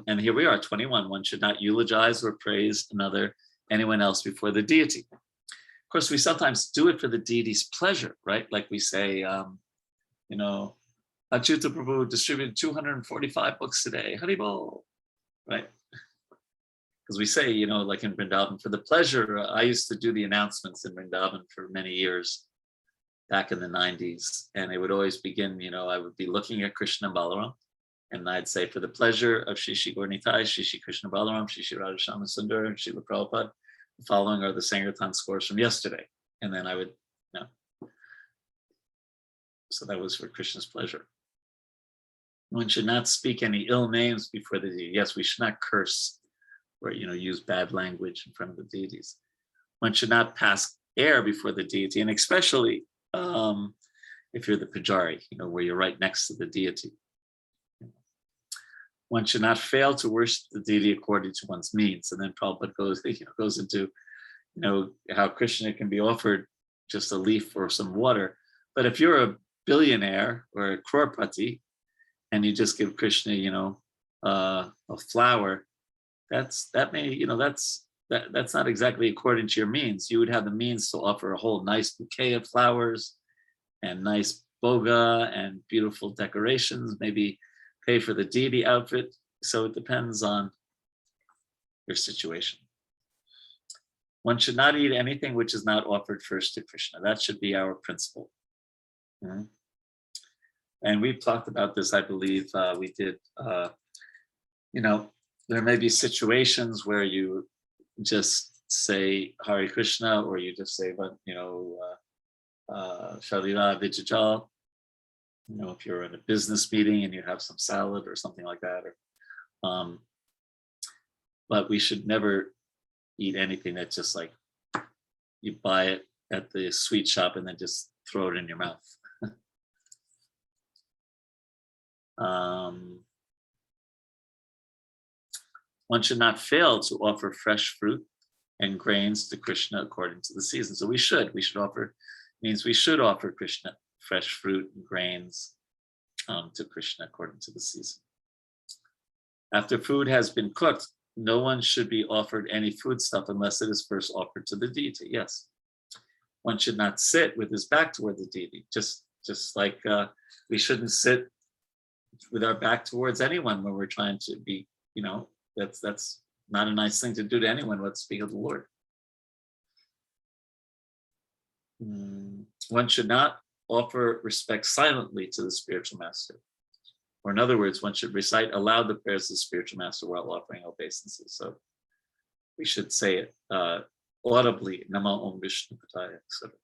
And here we are, 21. One should not eulogize or praise anyone else before the deity. Of course, we sometimes do it for the deity's pleasure, right? Like we say, Achyuta Prabhu distributed 245 books today, Haribol, right? Because we say, like in Vrindavan, for the pleasure, I used to do the announcements in Vrindavan for many years back in the 90s. And it would always begin, I would be looking at Krishna and Balaram, and I'd say, for the pleasure of Shishi Gaurnitai, Shishi Krishna Balaram, Shishi Radhashama Sundar, and Srila Prabhupada. The following are the Sankirtan scores from yesterday. And then I would, so that was for Krishna's pleasure. One should not speak any ill names before the deity. Yes, we should not curse or use bad language in front of the deities. One should not pass air before the deity, and especially if you're the pujari, where you're right next to the deity. One should not fail to worship the deity according to one's means. And then Prabhupada goes into, how Krishna can be offered just a leaf or some water. But if you're a billionaire or a crorepati and you just give Krishna, a flower, that's not exactly according to your means. You would have the means to offer a whole nice bouquet of flowers and nice boga and beautiful decorations, maybe pay for the deity outfit. So it depends on your situation. One should not eat anything which is not offered first to Krishna. That should be our principle. Mm-hmm. And we've talked about this, I believe we did, there may be situations where you just say Hare Krishna, or you just say, Shalila Vijajal, if you're in a business meeting and you have some salad or something like that, but we should never eat anything that's just like you buy it at the sweet shop and then just throw it in your mouth. One should not fail to offer fresh fruit and grains to Krishna according to the season. So we should offer Krishna fresh fruit and grains to Krishna according to the season. After food has been cooked, no one should be offered any foodstuff unless it is first offered to the deity. Yes. One should not sit with his back toward the deity, just like we shouldn't sit with our back towards anyone when we're trying to be, that's not a nice thing to do to anyone. Let's speak of the Lord. One should not offer respect silently to the spiritual master. Or in other words, one should recite aloud the prayers of the spiritual master while offering obeisances. So we should say it audibly, Nama Om Vishnu Pataya, etc.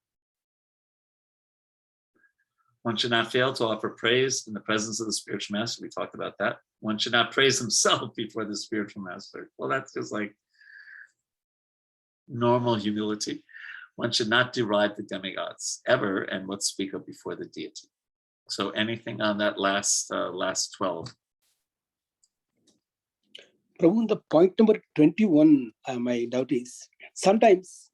One should not fail to offer praise in the presence of the spiritual master. We talked about that. One should not praise himself before the spiritual master. Well, that's just like normal humility. One should not deride the demigods ever, and let's speak of before the deity. So anything on that last 12? Prabhu, the point number 21, my doubt is, sometimes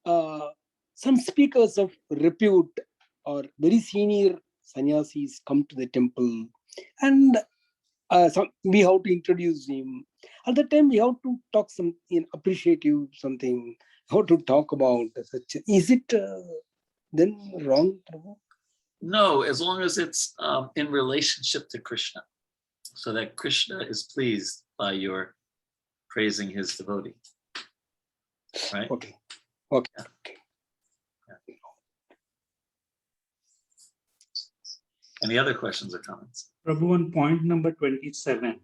some speakers of repute or very senior sannyasis come to the temple, and we have to introduce him. At the time, we have to talk appreciative something, how to talk about such. Is it then wrong, Prabhu? No, as long as it's in relationship to Krishna, so that Krishna is pleased by your praising his devotee. Right? Okay. Yeah. Any other questions or comments? Prabhu, on point number 27,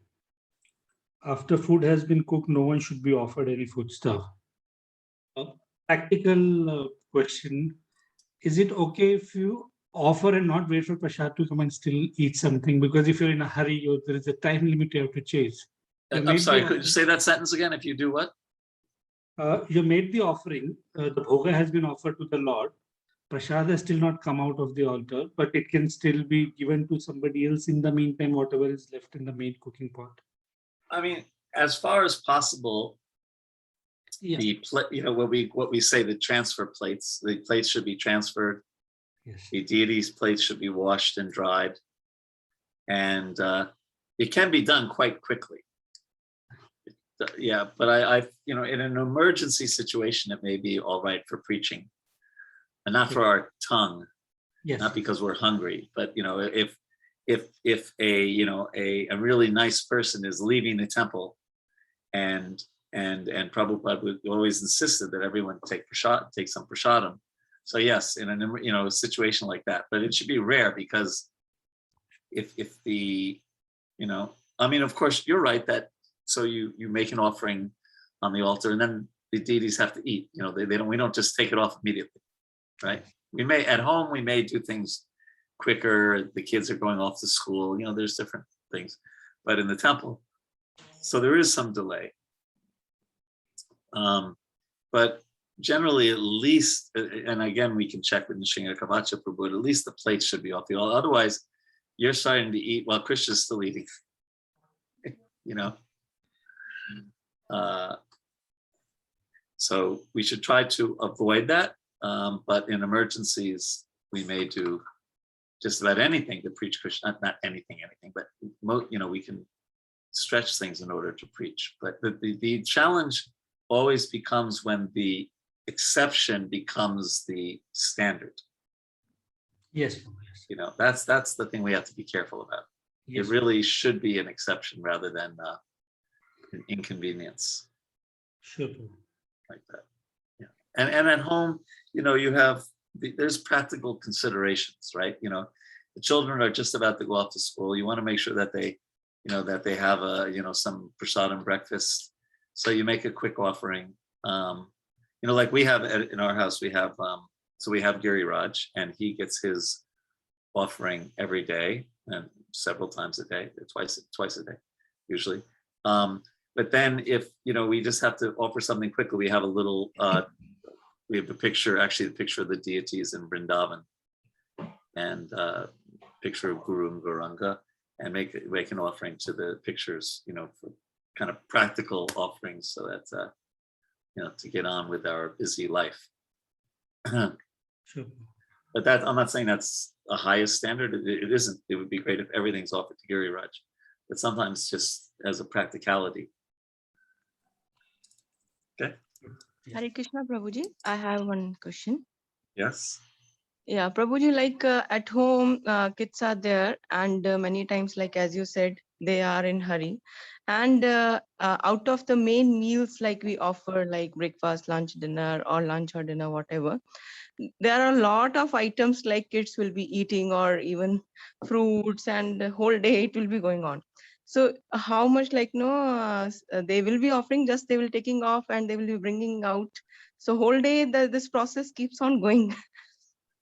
after food has been cooked, no one should be offered any food stuff. Practical question, is it okay if you offer and not wait for Prasad to come and still eat something? Because if you're in a hurry, or there is a time limit you have to chase. I'm sorry, could you say that sentence again? If you do what? You made the offering, the bhoga has been offered to the Lord. Prasad has still not come out of the altar, but it can still be given to somebody else in the meantime, whatever is left in the main cooking pot. I mean, as far as possible, Yeah. what we say, the transfer plates, the plates should be transferred. Yes. The deity's plates should be washed and dried. And it can be done quite quickly. Yeah, but I in an emergency situation, it may be all right for preaching, and not for our tongue. Yes. Not because we're hungry, but if a really nice person is leaving the temple, and Prabhupada would always insisted that everyone take some prasadam. So yes, in a situation like that, but it should be rare, because if the of course you're right that so you make an offering on the altar and then the deities have to eat. We don't just take it off immediately, right? We may at home we may do things quicker. The kids are going off to school. There's different things, but in the temple, so there is some delay. But generally at least, and again, we can check with Nishinga Kavacha Prabhu, but at least the plates should be off the altar. Otherwise, you're starting to eat while Krishna's still eating, you know? So we should try to avoid that. But in emergencies, we may do just about anything to preach Krishna, not anything, but we can stretch things in order to preach. But the challenge always becomes when the exception becomes the standard. Yes. That's the thing we have to be careful about. Yes. It really should be an exception rather than an inconvenience. Sure. Like that. Yeah. And at home, you have there's practical considerations, right? The children are just about to go off to school. You want to make sure that they have some prasadam breakfast. So you make a quick offering. Like we have in our house, we have Giri Raj, and he gets his offering every day and several times a day, twice a day, usually. But then if, we just have to offer something quickly, we have a little, we have the picture of the deities in Vrindavan, and picture of Guru and Gauranga, and make an offering to the pictures, for kind of practical offerings, so that, to get on with our busy life. Sure. But I'm not saying that's the highest standard. It isn't. It would be great if everything's offered to Giri Raj, but sometimes just as a practicality. Okay. Hare Krishna, Prabhuji. I have one question. Yes. Yeah, Prabhuji, like at home, kids are there, and many times, like as you said, they are in hurry. And out of the main meals, like we offer, like breakfast, lunch, dinner, or lunch or dinner, whatever, there are a lot of items like kids will be eating, or even fruits, and the whole day it will be going on. So how much they will be offering, just they will taking off and they will be bringing out. So whole day this process keeps on going.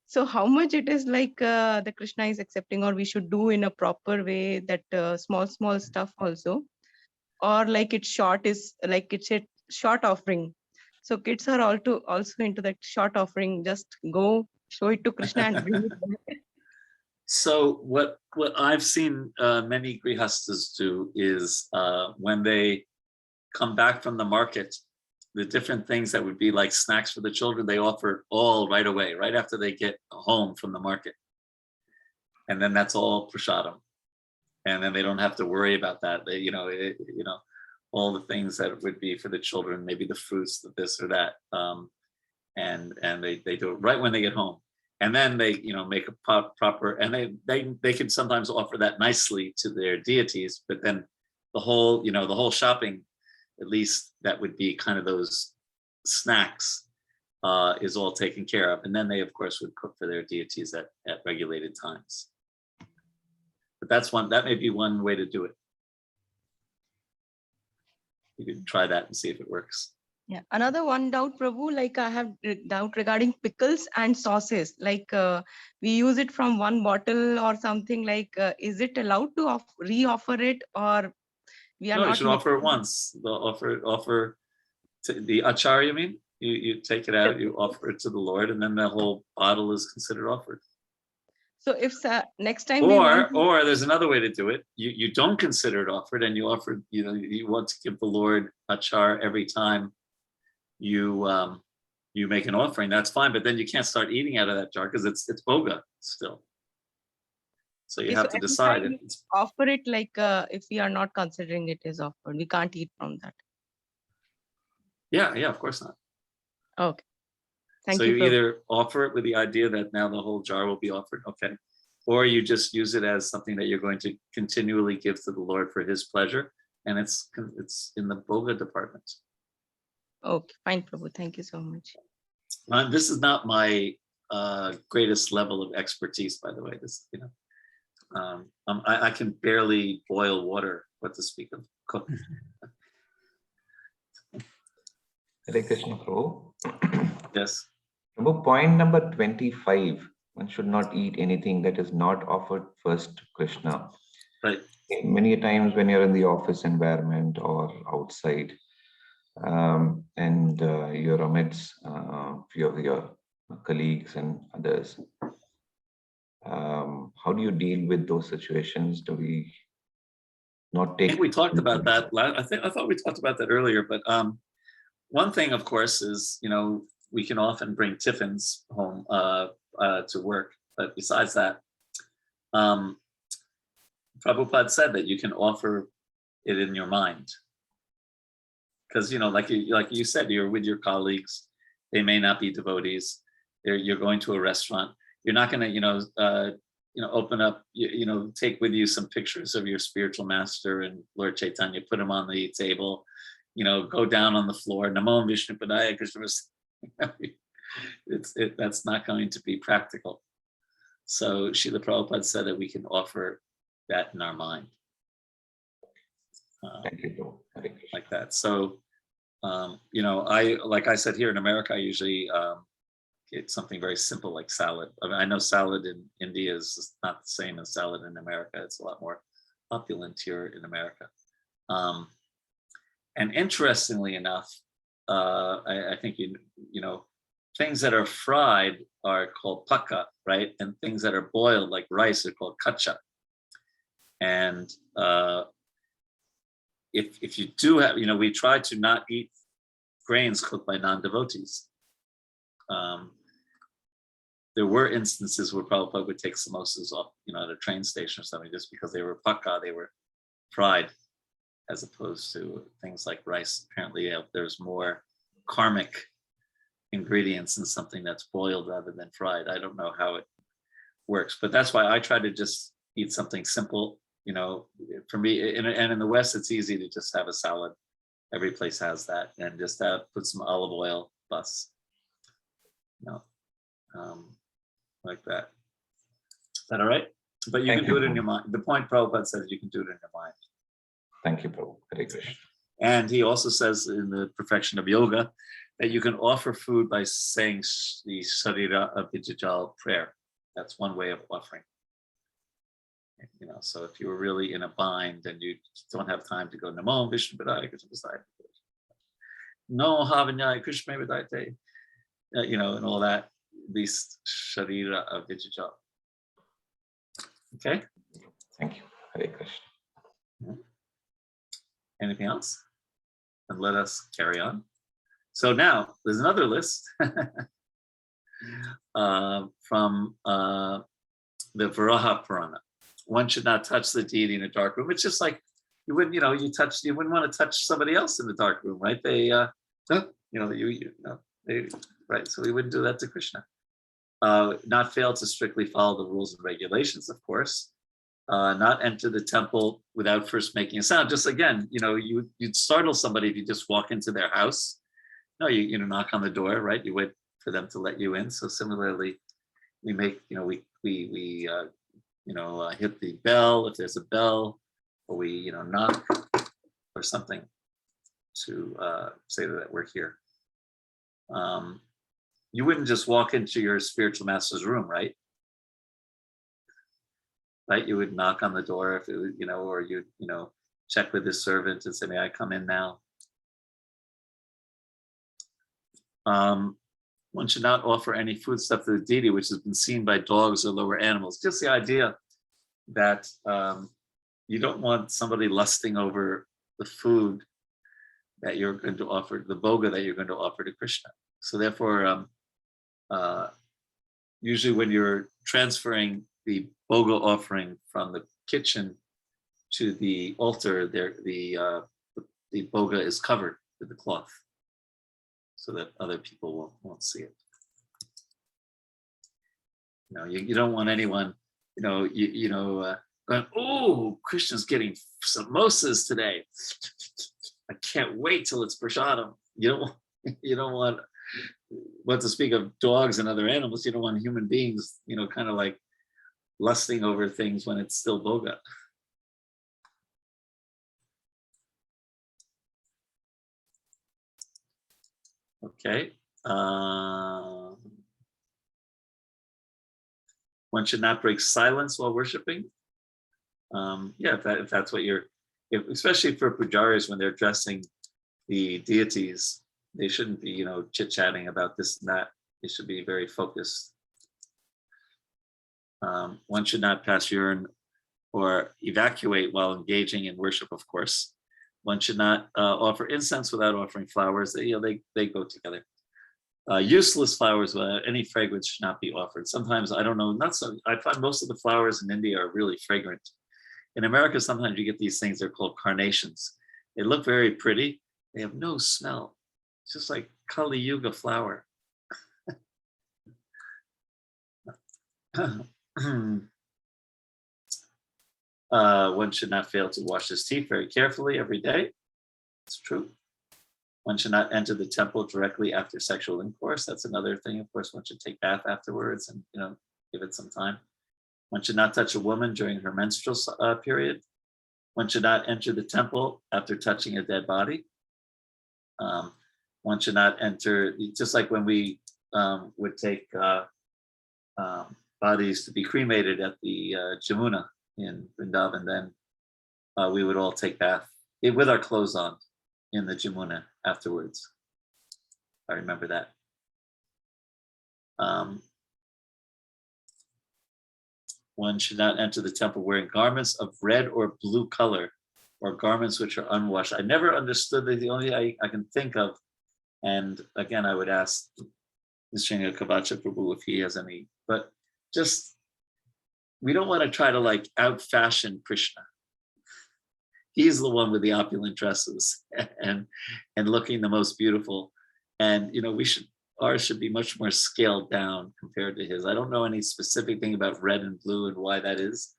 So how much it is like the Krishna is accepting, or we should do in a proper way, that small stuff also, or like it's a short offering. So kids are also into that short offering. Just go show it to Krishna and bring it back. So what I've seen many grihastas do is when they come back from the market, the different things that would be like snacks for the children, they offer all right away, right after they get home from the market. And then that's all prasadam. And then they don't have to worry about that. They, all the things that would be for the children, maybe the fruits, the this or that. And they do it right when they get home. And then they, make a proper, and they can sometimes offer that nicely to their deities, but then the whole shopping, at least that would be kind of those snacks, is all taken care of. And then they, of course, would cook for their deities at regulated times. But that may be one way to do it. You could try that and see if it works. Yeah. Another one doubt, Prabhu, like I have doubt regarding pickles and sauces. Like we use it from one bottle or something, like is it allowed to re-offer it, or we are No, not? you should offer it once. They'll offer to the achar, you mean? You take it out, you offer it to the Lord, and then the whole bottle is considered offered. So if next time or there's another way to do it. You don't consider it offered, and you offer, you want to give the Lord achar every time you make an offering. That's fine, but then you can't start eating out of that jar because it's boga still. So you have to decide if it's offer it, like if we are not considering it as offered, we can't eat from that. Yeah, of course not. Okay. Thank so you. You either offer it with the idea that now the whole jar will be offered, okay, or you just use it as something that you're going to continually give to the Lord for His pleasure, and it's in the boga department. Okay, fine, Prabhu. Thank you so much. This is not my greatest level of expertise, by the way. This, I can barely boil water. What to speak of cooking? Hare Krishna, Prabhu. Yes. Prabhu, point number 25. One should not eat anything that is not offered first to Krishna. Right. Many times when you're in the office environment or outside, and you're amidst a few of your colleagues and others. How do you deal with those situations? Do we not I take? think we talked about that. I thought we talked about that earlier, but one thing, of course, is, we can often bring tiffins home to work. But besides that, Prabhupada said that you can offer it in your mind. Because, like you said, you're with your colleagues. They may not be devotees. You're going to a restaurant. You're not going to, open up, take with you some pictures of your spiritual master and Lord Chaitanya, put them on the table, go down on the floor, Namo Vishnu Padaya Krishna. That's not going to be practical. So Srila Prabhupada said that we can offer that in our mind. Thank you, Prabhu. Hare Krishna. Like that. So, like I said, here in America, I usually get something very simple like salad. I mean, I know salad in India is not the same as salad in America. It's a lot more opulent here in America. And interestingly enough, I think, things that are fried are called pakka, right? And things that are boiled like rice are called kacha. And if you do have, we try to not eat grains cooked by non-devotees. There were instances where Prabhupada would take samosas off, at a train station or something, just because they were pakka, they were fried, as opposed to things like rice. Apparently, there's more karmic ingredients in something that's boiled rather than fried. I don't know how it works, but that's why I try to just eat something simple. For me, and in the West, it's easy to just have a salad. Every place has that, and just put some olive oil, bus, like that. Is that all right? But you can do it in your mind. The point Prabhupada says you can do it in your mind. Thank you, Prabhu. Hare Krishna. And he also says in the Perfection of Yoga that you can offer food by saying the Sharira Abhijajal prayer. That's one way of offering. So if you were really in a bind and you don't have time to go Namo Vishnu Padaya Krishna Pasaya, No Havanyaya Krishna Vedayate, and all that, these Sharira Abhijajal. Okay. Thank you. Hare Krishna. Anything else? And let us carry on. So now there's another list from the Varaha Purana. One should not touch the deity in a dark room. It's just like you wouldn't, you wouldn't want to touch somebody else in the dark room, right? They, right. So we wouldn't do that to Krishna. Not fail to strictly follow the rules and regulations, of course. Not enter the temple without first making a sound. Just again, you'd startle somebody if you just walk into their house. No, you knock on the door, right? You wait for them to let you in. So similarly, we make, we hit the bell if there's a bell, or we, knock or something to say that we're here. You wouldn't just walk into your spiritual master's room, right? Right? You would knock on the door if it was, or you, check with his servant and say, may I come in now? One should not offer any foodstuff to the deity which has been seen by dogs or lower animals. Just the idea that you don't want somebody lusting over the food that you're going to offer, the bhoga that you're going to offer to Krishna. So therefore, usually when you're transferring the bhoga offering from the kitchen to the altar, the bhoga is covered with the cloth, so that other people won't see it. You don't want anyone, going, oh, Krishna's getting samosas today. I can't wait till it's prasadam. You don't want, what to speak of dogs and other animals, you don't want human beings, kind of like lusting over things when it's still bhoga. Okay. One should not break silence while worshiping. If that's what especially for pujaris when they're addressing the deities, they shouldn't be, chit-chatting about this and that. They should be very focused. One should not pass urine or evacuate while engaging in worship, of course. One should not offer incense without offering flowers. They go together. Useless flowers without any fragrance should not be offered. Sometimes, I don't know, I find most of the flowers in India are really fragrant. In America, sometimes you get these things, they're called carnations. They look very pretty. They have no smell. It's just like Kali Yuga flower. One should not fail to wash his teeth very carefully every day. It's true. One should not enter the temple directly after sexual intercourse. That's another thing. Of course, one should take bath afterwards and give it some time. One should not touch a woman during her menstrual period. One should not enter the temple after touching a dead body. One should not enter, just like when we would take bodies to be cremated at the Jamuna in Vrindavan, then we would all take bath with our clothes on in the Jamuna afterwards. I remember that. One should not enter the temple wearing garments of red or blue color or garments which are unwashed. I never understood the only thing I can think of, and again, I would ask Mr. Kavacha Prabhu if he has any, but just, we don't want to try to like out fashion Krishna. He's the one with the opulent dresses and looking the most beautiful. And, ours should be much more scaled down compared to his. I don't know any specific thing about red and blue and why that is,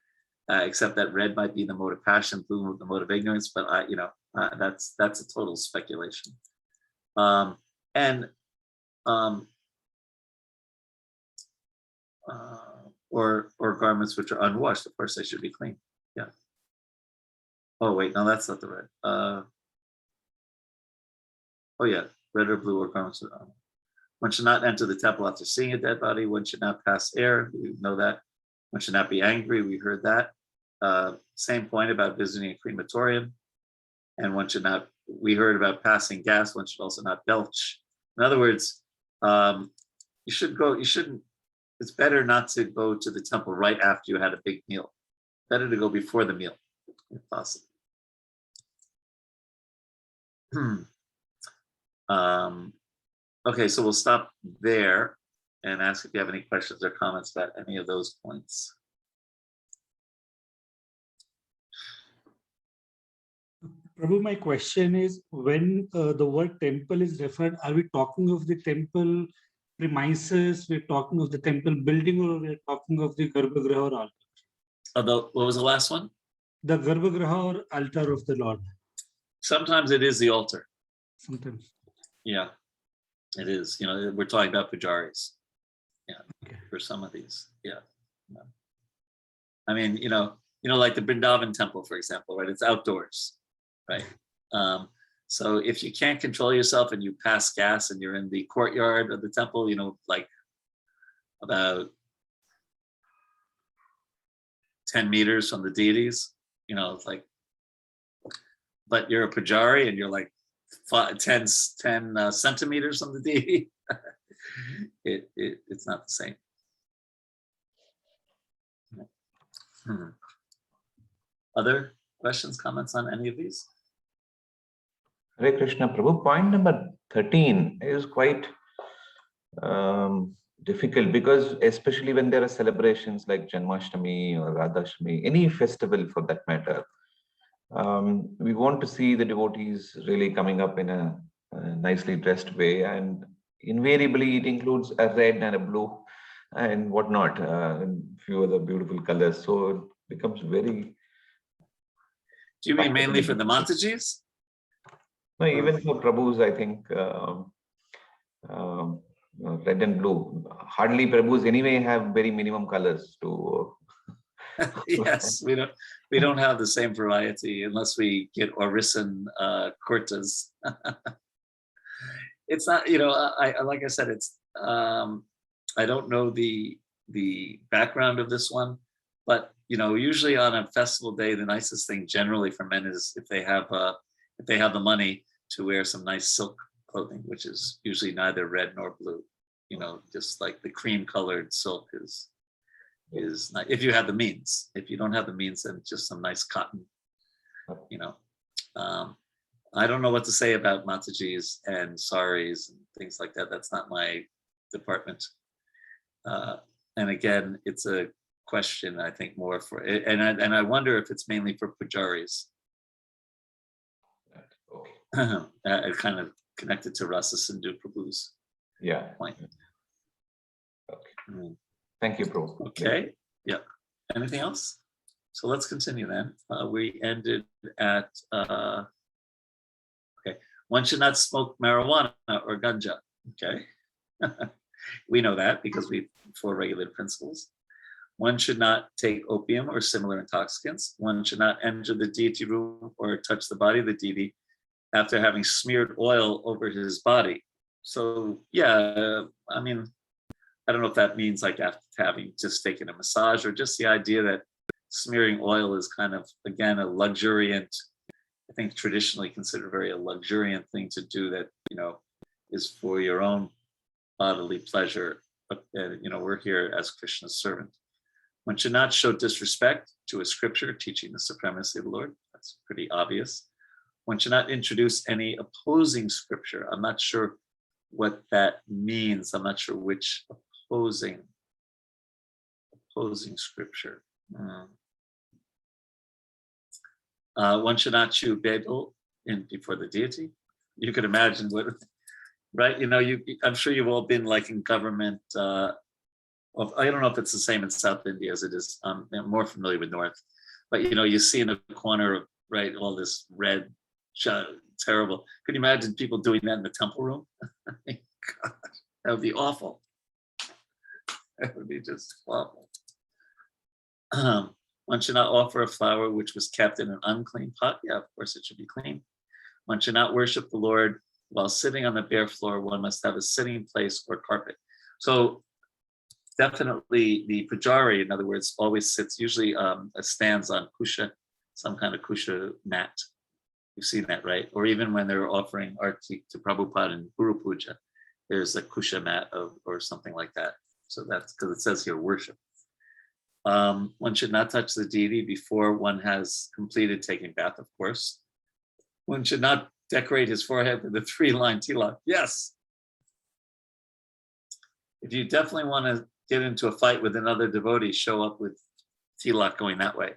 except that red might be the mode of passion, blue the mode of ignorance, but that's a total speculation. Or garments which are unwashed. Of course, they should be clean. Yeah. Oh wait, no, that's not the red. Oh yeah, red or blue or garments. One should not enter the temple after seeing a dead body. One should not pass air. We know that. One should not be angry. We heard that. Same point about visiting a crematorium. And one should not, we heard about passing gas. One should also not belch. In other words, it's better not to go to the temple right after you had a big meal. Better to go before the meal, if possible. Okay, so we'll stop there and ask if you have any questions or comments about any of those points. Prabhu, my question is, when the word temple is referred, are we talking of the temple premises, we're talking of the temple building, or we're talking of the Garbhagriha or altar? What was the last one? The Garbhagriha or altar of the Lord. Sometimes it is the altar. Sometimes. Yeah, it is. We're talking about pujaris. Yeah, okay. For some of these. Yeah. I mean, like the Vrindavan temple, for example, right? It's outdoors, right? So if you can't control yourself and you pass gas and you're in the courtyard of the temple, like about 10 meters from the deities, it's like, but you're a pujari and you're like 10 centimeters from the deity. It's not the same. Other questions, comments on any of these? Hare Krishna, Prabhu. Point number 13 is quite difficult, because especially when there are celebrations like Janmashtami or Radhashtami, any festival for that matter, we want to see the devotees really coming up in a nicely dressed way, and invariably it includes a red and a blue and whatnot, and few other beautiful colors. So it becomes very... Do you mean mainly for the Mantajis? No, even for Prabhus, I think red and blue. Hardly Prabhus anyway have very minimum colors to... Yes, we don't have the same variety unless we get Orison kurtas. It's not, I like I said, it's I don't know the background of this one, but usually on a festival day, the nicest thing generally for men is if they have the money, to wear some nice silk clothing, which is usually neither red nor blue. You know, just like the cream colored silk is nice if you have the means. If you don't have the means, then just some nice cotton. You know, I don't know what to say about matajis and saris and things like that. That's not my department. And again, it's a question I think more for, and I wonder if it's mainly for pujaris. Okay. Kind of connected to Rasa Sindhu Prabhu's point. Okay. Thank you, Prabhu. Okay. Yeah. Anything else? So let's continue then. We ended at okay. One should not smoke marijuana or ganja. Okay. We know that because we four regulated principles. One should not take opium or similar intoxicants. One should not enter the deity room or touch the body of the deity after having smeared oil over his body. So yeah, I mean, I don't know if that means like after having just taken a massage, or just the idea that smearing oil is kind of, again, a luxuriant, I think traditionally considered very a luxuriant thing to do that, you know, is for your own bodily pleasure. But, you know, we're here as Krishna's servant. One should not show disrespect to a scripture teaching the supremacy of the Lord. That's pretty obvious. One should not introduce any opposing scripture. I'm not sure what that means. I'm not sure which opposing scripture. One should not chew bagel before the deity. You could imagine what, right? You know, I'm sure you've all been like in government. I don't know if it's the same in South India as it is. I'm more familiar with North, but you know, you see in the corner of, right, all this red, terrible. Could you imagine people doing that in the temple room? God, that would be awful. That would be just awful. One should not offer a flower which was kept in an unclean pot. Yeah, of course it should be clean. One should not worship the Lord while sitting on the bare floor. One must have a sitting place or carpet. So definitely the pujari, in other words, always sits, usually stands on kusha, some kind of kusha mat. You've seen that, right? Or even when they're offering arti to Prabhupada and Guru Puja, there's a kusha mat or something like that. So that's because it says here worship. One should not touch the deity before one has completed taking bath, of course. One should not decorate his forehead with a 3-line tilak. Yes. If you definitely want to get into a fight with another devotee, show up with tilak going that way.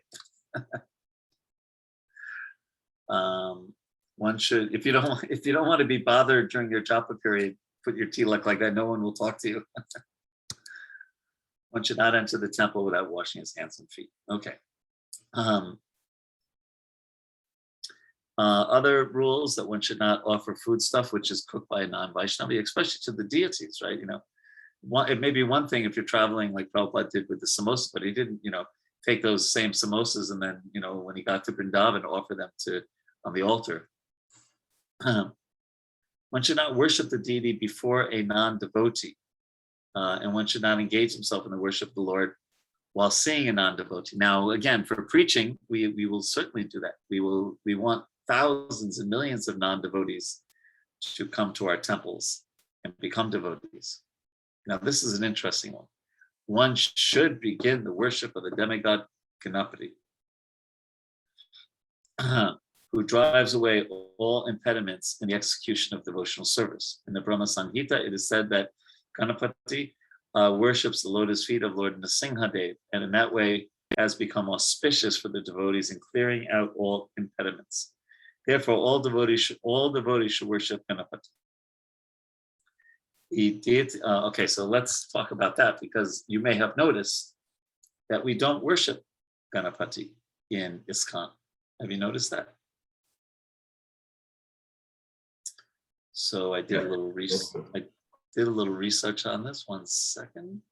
One should, if you don't want to be bothered during your japa period, put your tilak like that. No one will talk to you. One should not enter the temple without washing his hands and feet. Okay. Other rules that one should not offer foodstuff which is cooked by a non-Vaishnavi, especially to the deities, right? You know, it may be one thing if you're traveling like Prabhupada did with the samosas, but he didn't, you know, take those same samosas and then, you know, when he got to Vrindavan, offer them on the altar. One should not worship the deity before a non-devotee, and one should not engage himself in the worship of the Lord while seeing a non-devotee. Now, again, for preaching, we will certainly do that. We want thousands and millions of non-devotees to come to our temples and become devotees. Now, this is an interesting one. One should begin the worship of the demigod Ganapati, who drives away all impediments in the execution of devotional service. In the Brahma Samhita, it is said that Ganapati worships the lotus feet of Lord Nrsimhadev, and in that way has become auspicious for the devotees in clearing out all impediments. Therefore, all devotees should worship Ganapati. Okay, so let's talk about that, because you may have noticed that we don't worship Ganapati in ISKCON. Have you noticed that? So I did a little research. I did a little research on this. 1 second.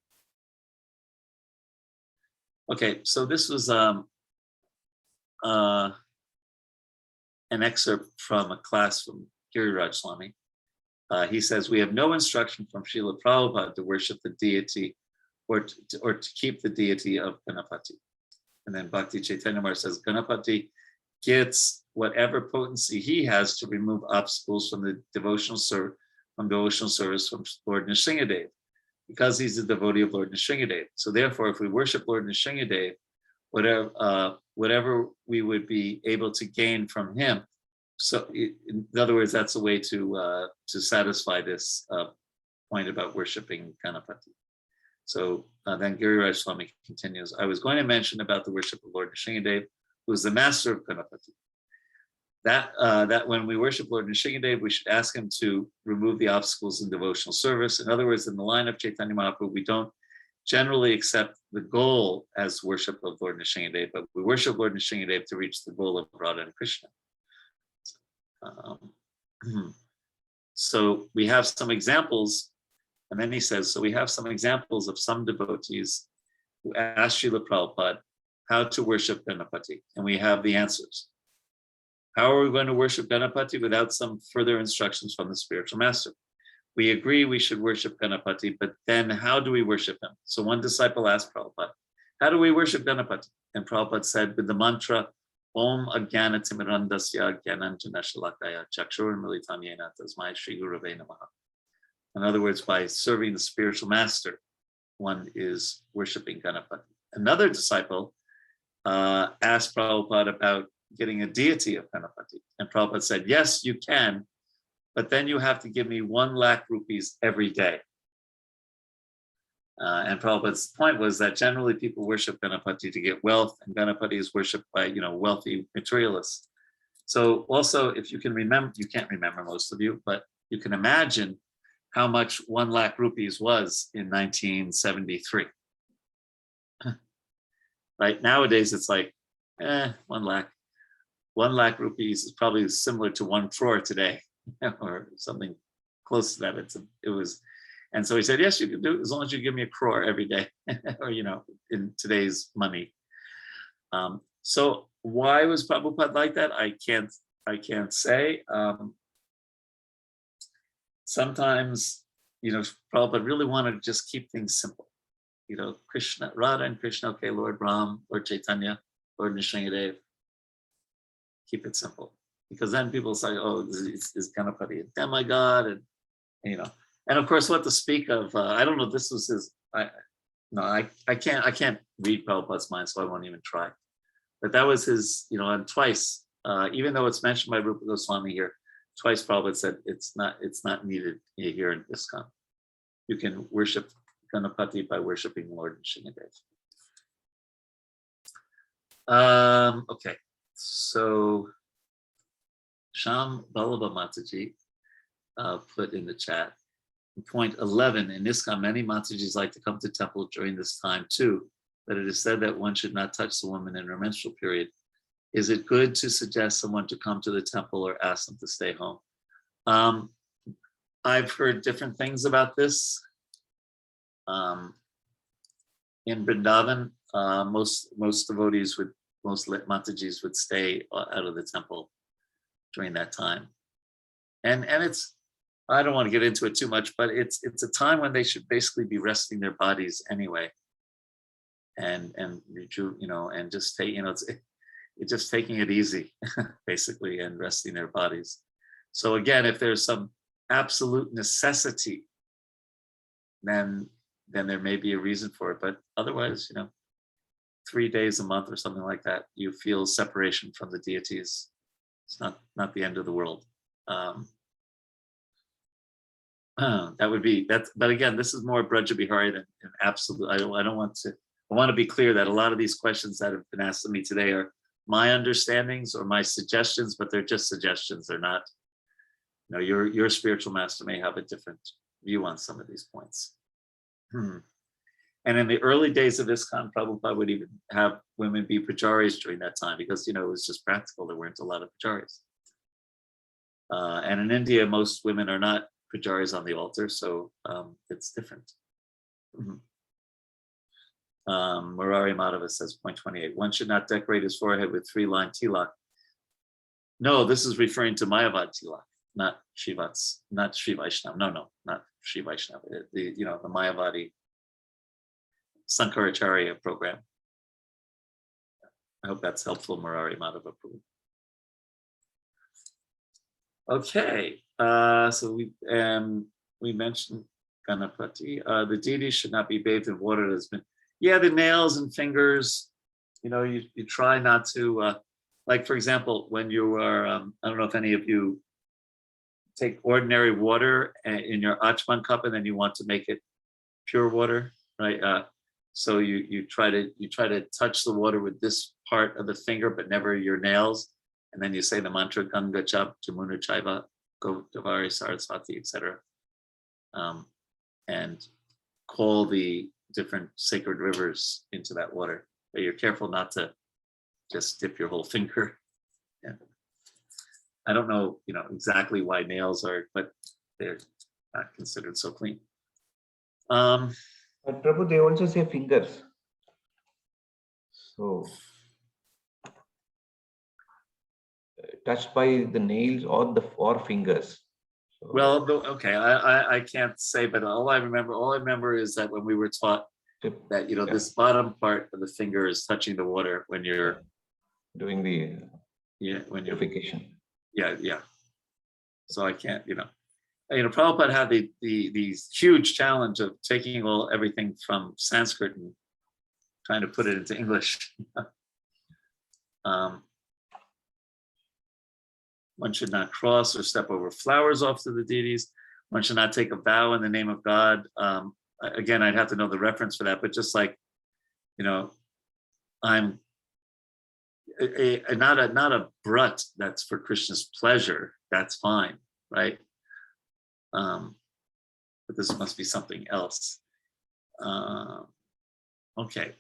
Okay, so this was an excerpt from a class from Vraj Swami. He says, we have no instruction from Srila Prabhupada to worship the deity or to keep the deity of Ganapati. And then Bhakti Chaitanya Maharaj says, Ganapati gets whatever potency he has to remove obstacles from the devotional service from Lord Nrsingadev, because he's a devotee of Lord Nrsingadev. So therefore, if we worship Lord Nrsingadev, whatever we would be able to gain from him. So in other words, that's a way to satisfy this point about worshiping Ganapati. So then Giriraj Swami continues, I was going to mention about the worship of Lord Nrsingadev, who is the master of Ganapati. That when we worship Lord Nrsingadev, we should ask him to remove the obstacles in devotional service. In other words, in the line of Chaitanya Mahaprabhu, we don't generally accept the goal as worship of Lord Nrsingadev, but we worship Lord Nrsingadev to reach the goal of Radha and Krishna. So we have some examples, and then he says, so we have some examples of some devotees who asked Srila Prabhupada how to worship Ganapati, and we have the answers. How are we going to worship Ganapati without some further instructions from the spiritual master? We agree we should worship Ganapati, but then how do we worship him? So one disciple asked Prabhupada, how do we worship Ganapati? And Prabhupada said with the mantra, Om Ajnanatimirandasya Jnananjana Shalakaya Chakshur Militam Yena Tasmai Shri Gurave Namaha. In other words, by serving the spiritual master, one is worshiping Ganapati. Another disciple asked Prabhupada about getting a deity of Ganapati. And Prabhupada said, yes, you can, but then you have to give me 1 lakh rupees every day. And Prabhupada's point was that generally people worship Ganapati to get wealth, and Ganapati is worshipped by, wealthy materialists. So also, if you can remember, you can't remember most of you, but you can imagine how much 1 lakh rupees was in 1973. Right, nowadays it's like, 1 lakh. 1 lakh rupees is probably similar to 1 crore today, or something close to that. It was, and so he said, yes, you can do it as long as you give me 1 crore every day, or in today's money. So why was Prabhupada like that? I can't say. Sometimes, Prabhupada really wanted to just keep things simple. Krishna, Radha and Krishna, okay, Lord Ram, Lord Chaitanya, Lord Nrsingadev. Keep it simple, because then people say, oh, is Ganapati a demigod? And and of course, what to speak of, I don't know, this was his, I can't read Prabhupada's mind, so I won't even try. But that was his, and twice, even though it's mentioned by Rupa Goswami here, twice Prabhupada said it's not needed here in ISKCON. You can worship Ganapati by worshiping Lord Nrsingadev. Okay. So Sham Balaba Mataji put in the chat, point 11, in ISKCON, many Matajis like to come to temple during this time too, but it is said that one should not touch the woman in her menstrual period. Is it good to suggest someone to come to the temple or ask them to stay home? I've heard different things about this. In Vrindavan, most devotees most Matajis would stay out of the temple during that time. And it's, I don't want to get into it too much, but it's a time when they should basically be resting their bodies anyway. And and just take, it's just taking it easy, basically, and resting their bodies. So again, if there's some absolute necessity, then there may be a reason for it. But otherwise, 3 days a month or something like that, you feel separation from the deities. It's not the end of the world. That would be that. But again, this is more Vraja Vihari than an absolute. I don't want to. I want to be clear that a lot of these questions that have been asked of me today are my understandings or my suggestions, but they're just suggestions. They're not. Your spiritual master may have a different view on some of these points. And in the early days of ISKCON, Prabhupada would even have women be pujaris during that time because, it was just practical. There weren't a lot of pujaris. And in India, most women are not pujaris on the altar, so it's different. Murari Madhava says, point 28, one should not decorate his forehead with 3-line tilak. No, this is referring to Mayavad tilak, not Shivats, not Shri Vaishnava. No, not Shri Vaishnava. The Mayavadi Sankaracharya program. I hope that's helpful, Murari Madhava Prabhu. Okay, so we mentioned Ganapati. The deity should not be bathed in water that's been, yeah, the nails and fingers, you try not to, like, for example, when you are, I don't know if any of you take ordinary water in your achman cup and then you want to make it pure water, right? So you try to touch the water with this part of the finger, but never your nails, and then you say the mantra Ganga Chap Jamuna Chaiva Godavari Saraswati, etc., and call the different sacred rivers into that water. But you're careful not to just dip your whole finger. Yeah. I don't know, exactly why nails are, but they're not considered so clean. But Prabhu, they also say fingers. So touched by the nails or fingers. So, well, okay, I can't say, but all I remember is that when we were taught that this bottom part of the finger is touching the water when you're doing the when you're purification. Yeah. So I can't, Prabhupada had the huge challenge of taking everything from Sanskrit and trying to put it into English. One should not cross or step over flowers off to the deities. One should not take a vow in the name of God. Again, I'd have to know the reference for that, but just like, I'm not a brut that's for Krishna's pleasure. That's fine, right? But this must be something else. Okay.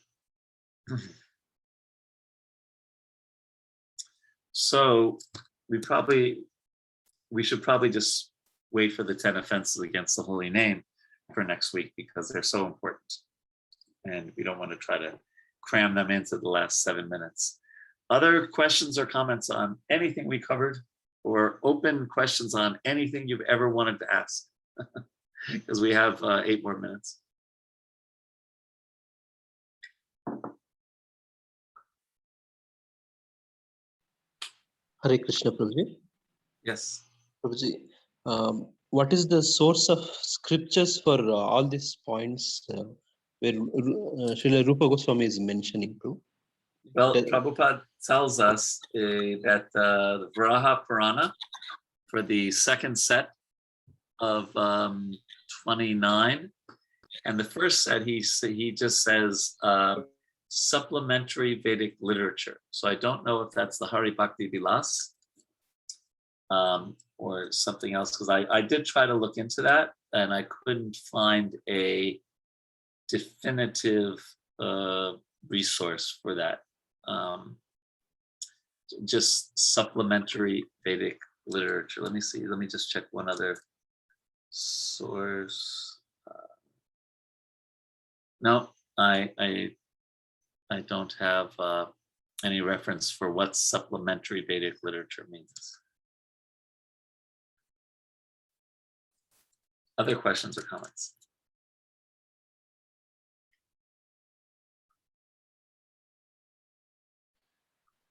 So we should probably just wait for the 10 offenses against the holy name for next week because they're so important. And we don't want to try to cram them into the last 7 minutes. Other questions or comments on anything we covered, or open questions on anything you've ever wanted to ask? Because we have 8 more minutes. Hare Krishna, Prabhuji. Yes. Prabhuji, what is the source of scriptures for all these points where Srila Rupa Goswami is mentioning, Prabhu? Well, Prabhupada tells us that the Vraha Purana, for the second set of 29, and the first set, he just says supplementary Vedic literature. So I don't know if that's the Hari Bhakti Vilas or something else, because I did try to look into that and I couldn't find a definitive resource for that. Just supplementary Vedic literature. Let me see. Let me just check one other source. No, I don't have any reference for what supplementary Vedic literature means. Other questions or comments?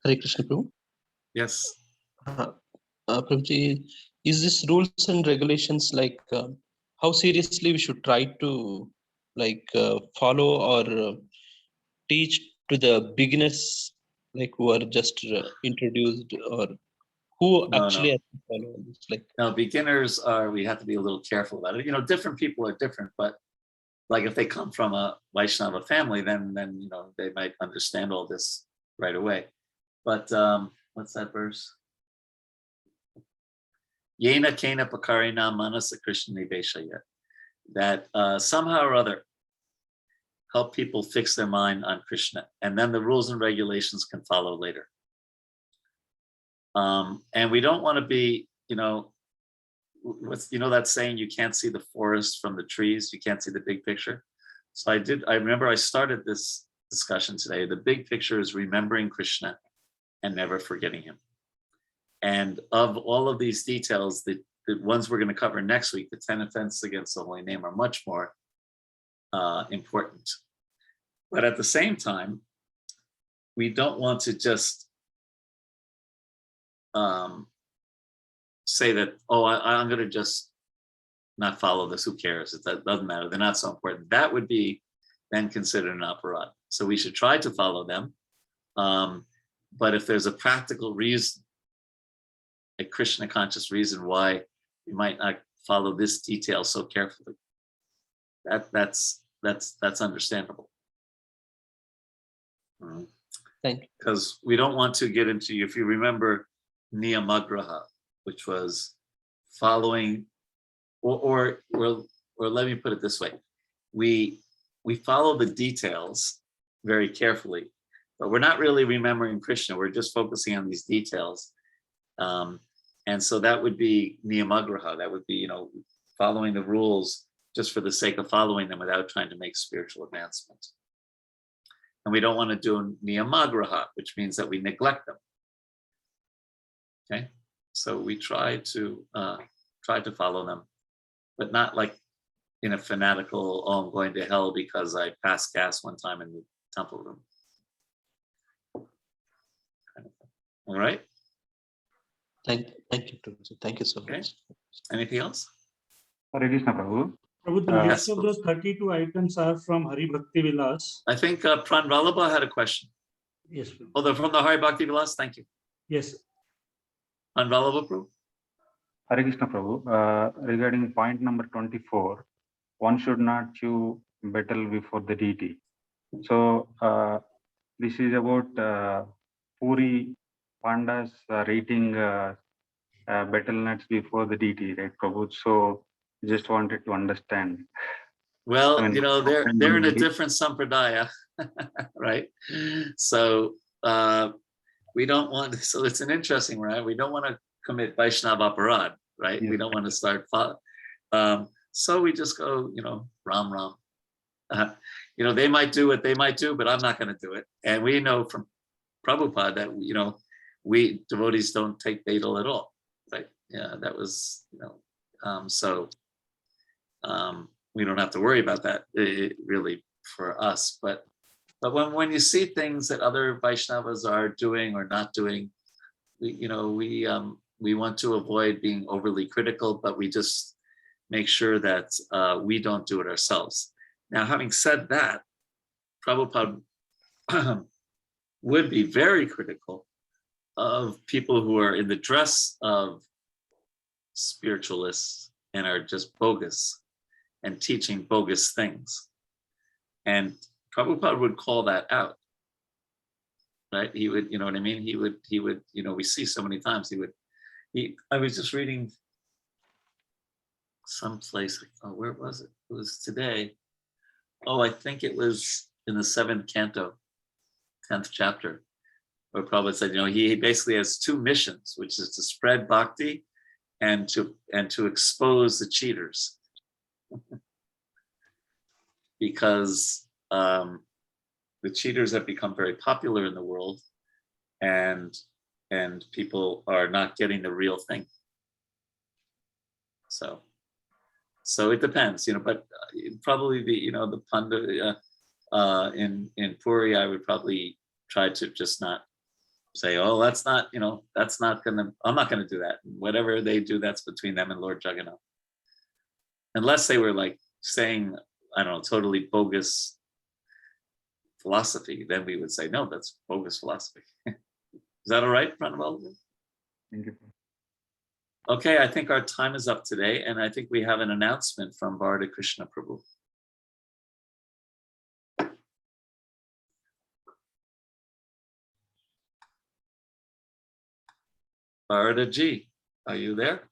Hare Krishna, Prabhu. Yes. Prabhuji, is this rules and regulations like how seriously we should try to follow or teach to the beginners, like who are just introduced, or who actually have to follow this? No, beginners we have to be a little careful about it. Different people are different, but like if they come from a Vaishnava family, then they might understand all this right away. But what's that verse? Yena kena pakarina manasa Krishna niveshaya. That somehow or other help people fix their mind on Krishna, and then the rules and regulations can follow later. And we don't want to be, that saying, you can't see the forest from the trees, you can't see the big picture. So I remember I started this discussion today. The big picture is remembering Krishna and never forgetting him. And of all of these details, the ones we're going to cover next week, the 10 offenses against the holy name, are much more important. But at the same time, we don't want to just say that, oh, I'm going to just not follow this, who cares? That doesn't matter. They're not so important. That would be then considered an aparad. So we should try to follow them. But if there's a practical reason, a Krishna conscious reason why we might not follow this detail so carefully, that's understandable. Thank you. Because we don't want to get into, if you remember, niyamagraha, which was following, or let me put it this way: we follow the details very carefully, but we're not really remembering Krishna. We're just focusing on these details, and so that would be niyamagraha. That would be, following the rules just for the sake of following them without trying to make spiritual advancement. And we don't want to do niyamagraha, which means that we neglect them. Okay, so we try to follow them, but not like in a fanatical, oh, I'm going to hell because I passed gas one time in the temple room. Kind of thing. All right. Thank you, Prabhuji. Thank you so Okay. much. Anything else? Hare Krishna, Prabhu. Prabhu, the Yes, list of those 32 items are from Hari Bhakti Vilas. I think Pran Vallabha had a question. Yes, Prabhu. Oh, they're from the Hari Bhakti Vilas. Thank you. Yes. Pran Vallabha, Prabhu. Hare Krishna, Prabhu. Regarding point number 24, one should not chew betel before the deity. So this is about Puri Pandas are eating betel nuts before the deity, right, Prabhu? So just wanted to understand. Well, I mean, they're in a different sampradaya, right? So we don't want. So it's an interesting, right? We don't want to commit Vaishnava aparad, right? Yes. We don't want to start. So we just go, Ram Ram. They might do what they might do, but I'm not going to do it. And we know from Prabhupada that we devotees don't take betel at all, right? Yeah, that was so. We don't have to worry about that really for us, but when you see things that other Vaishnavas are doing or not doing, we want to avoid being overly critical, but we just make sure that we don't do it ourselves. Now, having said that, Prabhupada would be very critical of people who are in the dress of spiritualists and are just bogus and teaching bogus things. And Prabhupada would call that out, right? He would, you know what I mean? He would, we see so many times I was just reading someplace, where was it? It was today. Oh, I think it was in the 7th canto, 10th chapter, where Prabhupada said, he basically has two missions, which is to spread bhakti and to expose the cheaters. Because the cheaters have become very popular in the world, and people are not getting the real thing. So it depends, but probably the Panda in Puri, I would probably try to just not say, oh, I'm not gonna do that. Whatever they do, that's between them and Lord Jagannath. Unless they were like saying, I don't know, totally bogus philosophy, then we would say, no, that's bogus philosophy. Is that all right, Pranav? thank you. Okay, I think our time is up today, and I think we have an announcement from Varda Krishna Prabhu. Varda Ji, are you there?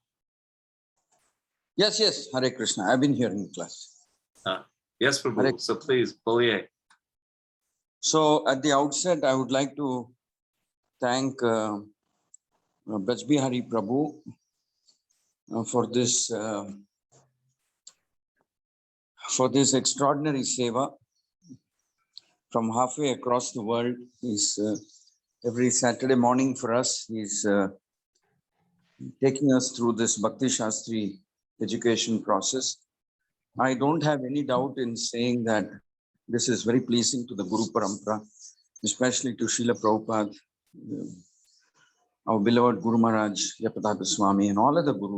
Yes, Hare Krishna. I've been here in class. Yes, Prabhu. Hare- So please, Boliye. So at the outset, I would like to thank Vraj Vihari Prabhu for this extraordinary seva from halfway across the world. He's every Saturday morning for us. He's taking us through this Bhakti Shastri education process. I don't have any doubt in saying that this is very pleasing to the Guru Parampara, especially to Srila Prabhupada. our beloved Guru Maharaj, Yapataka Swami, and all other Gurus.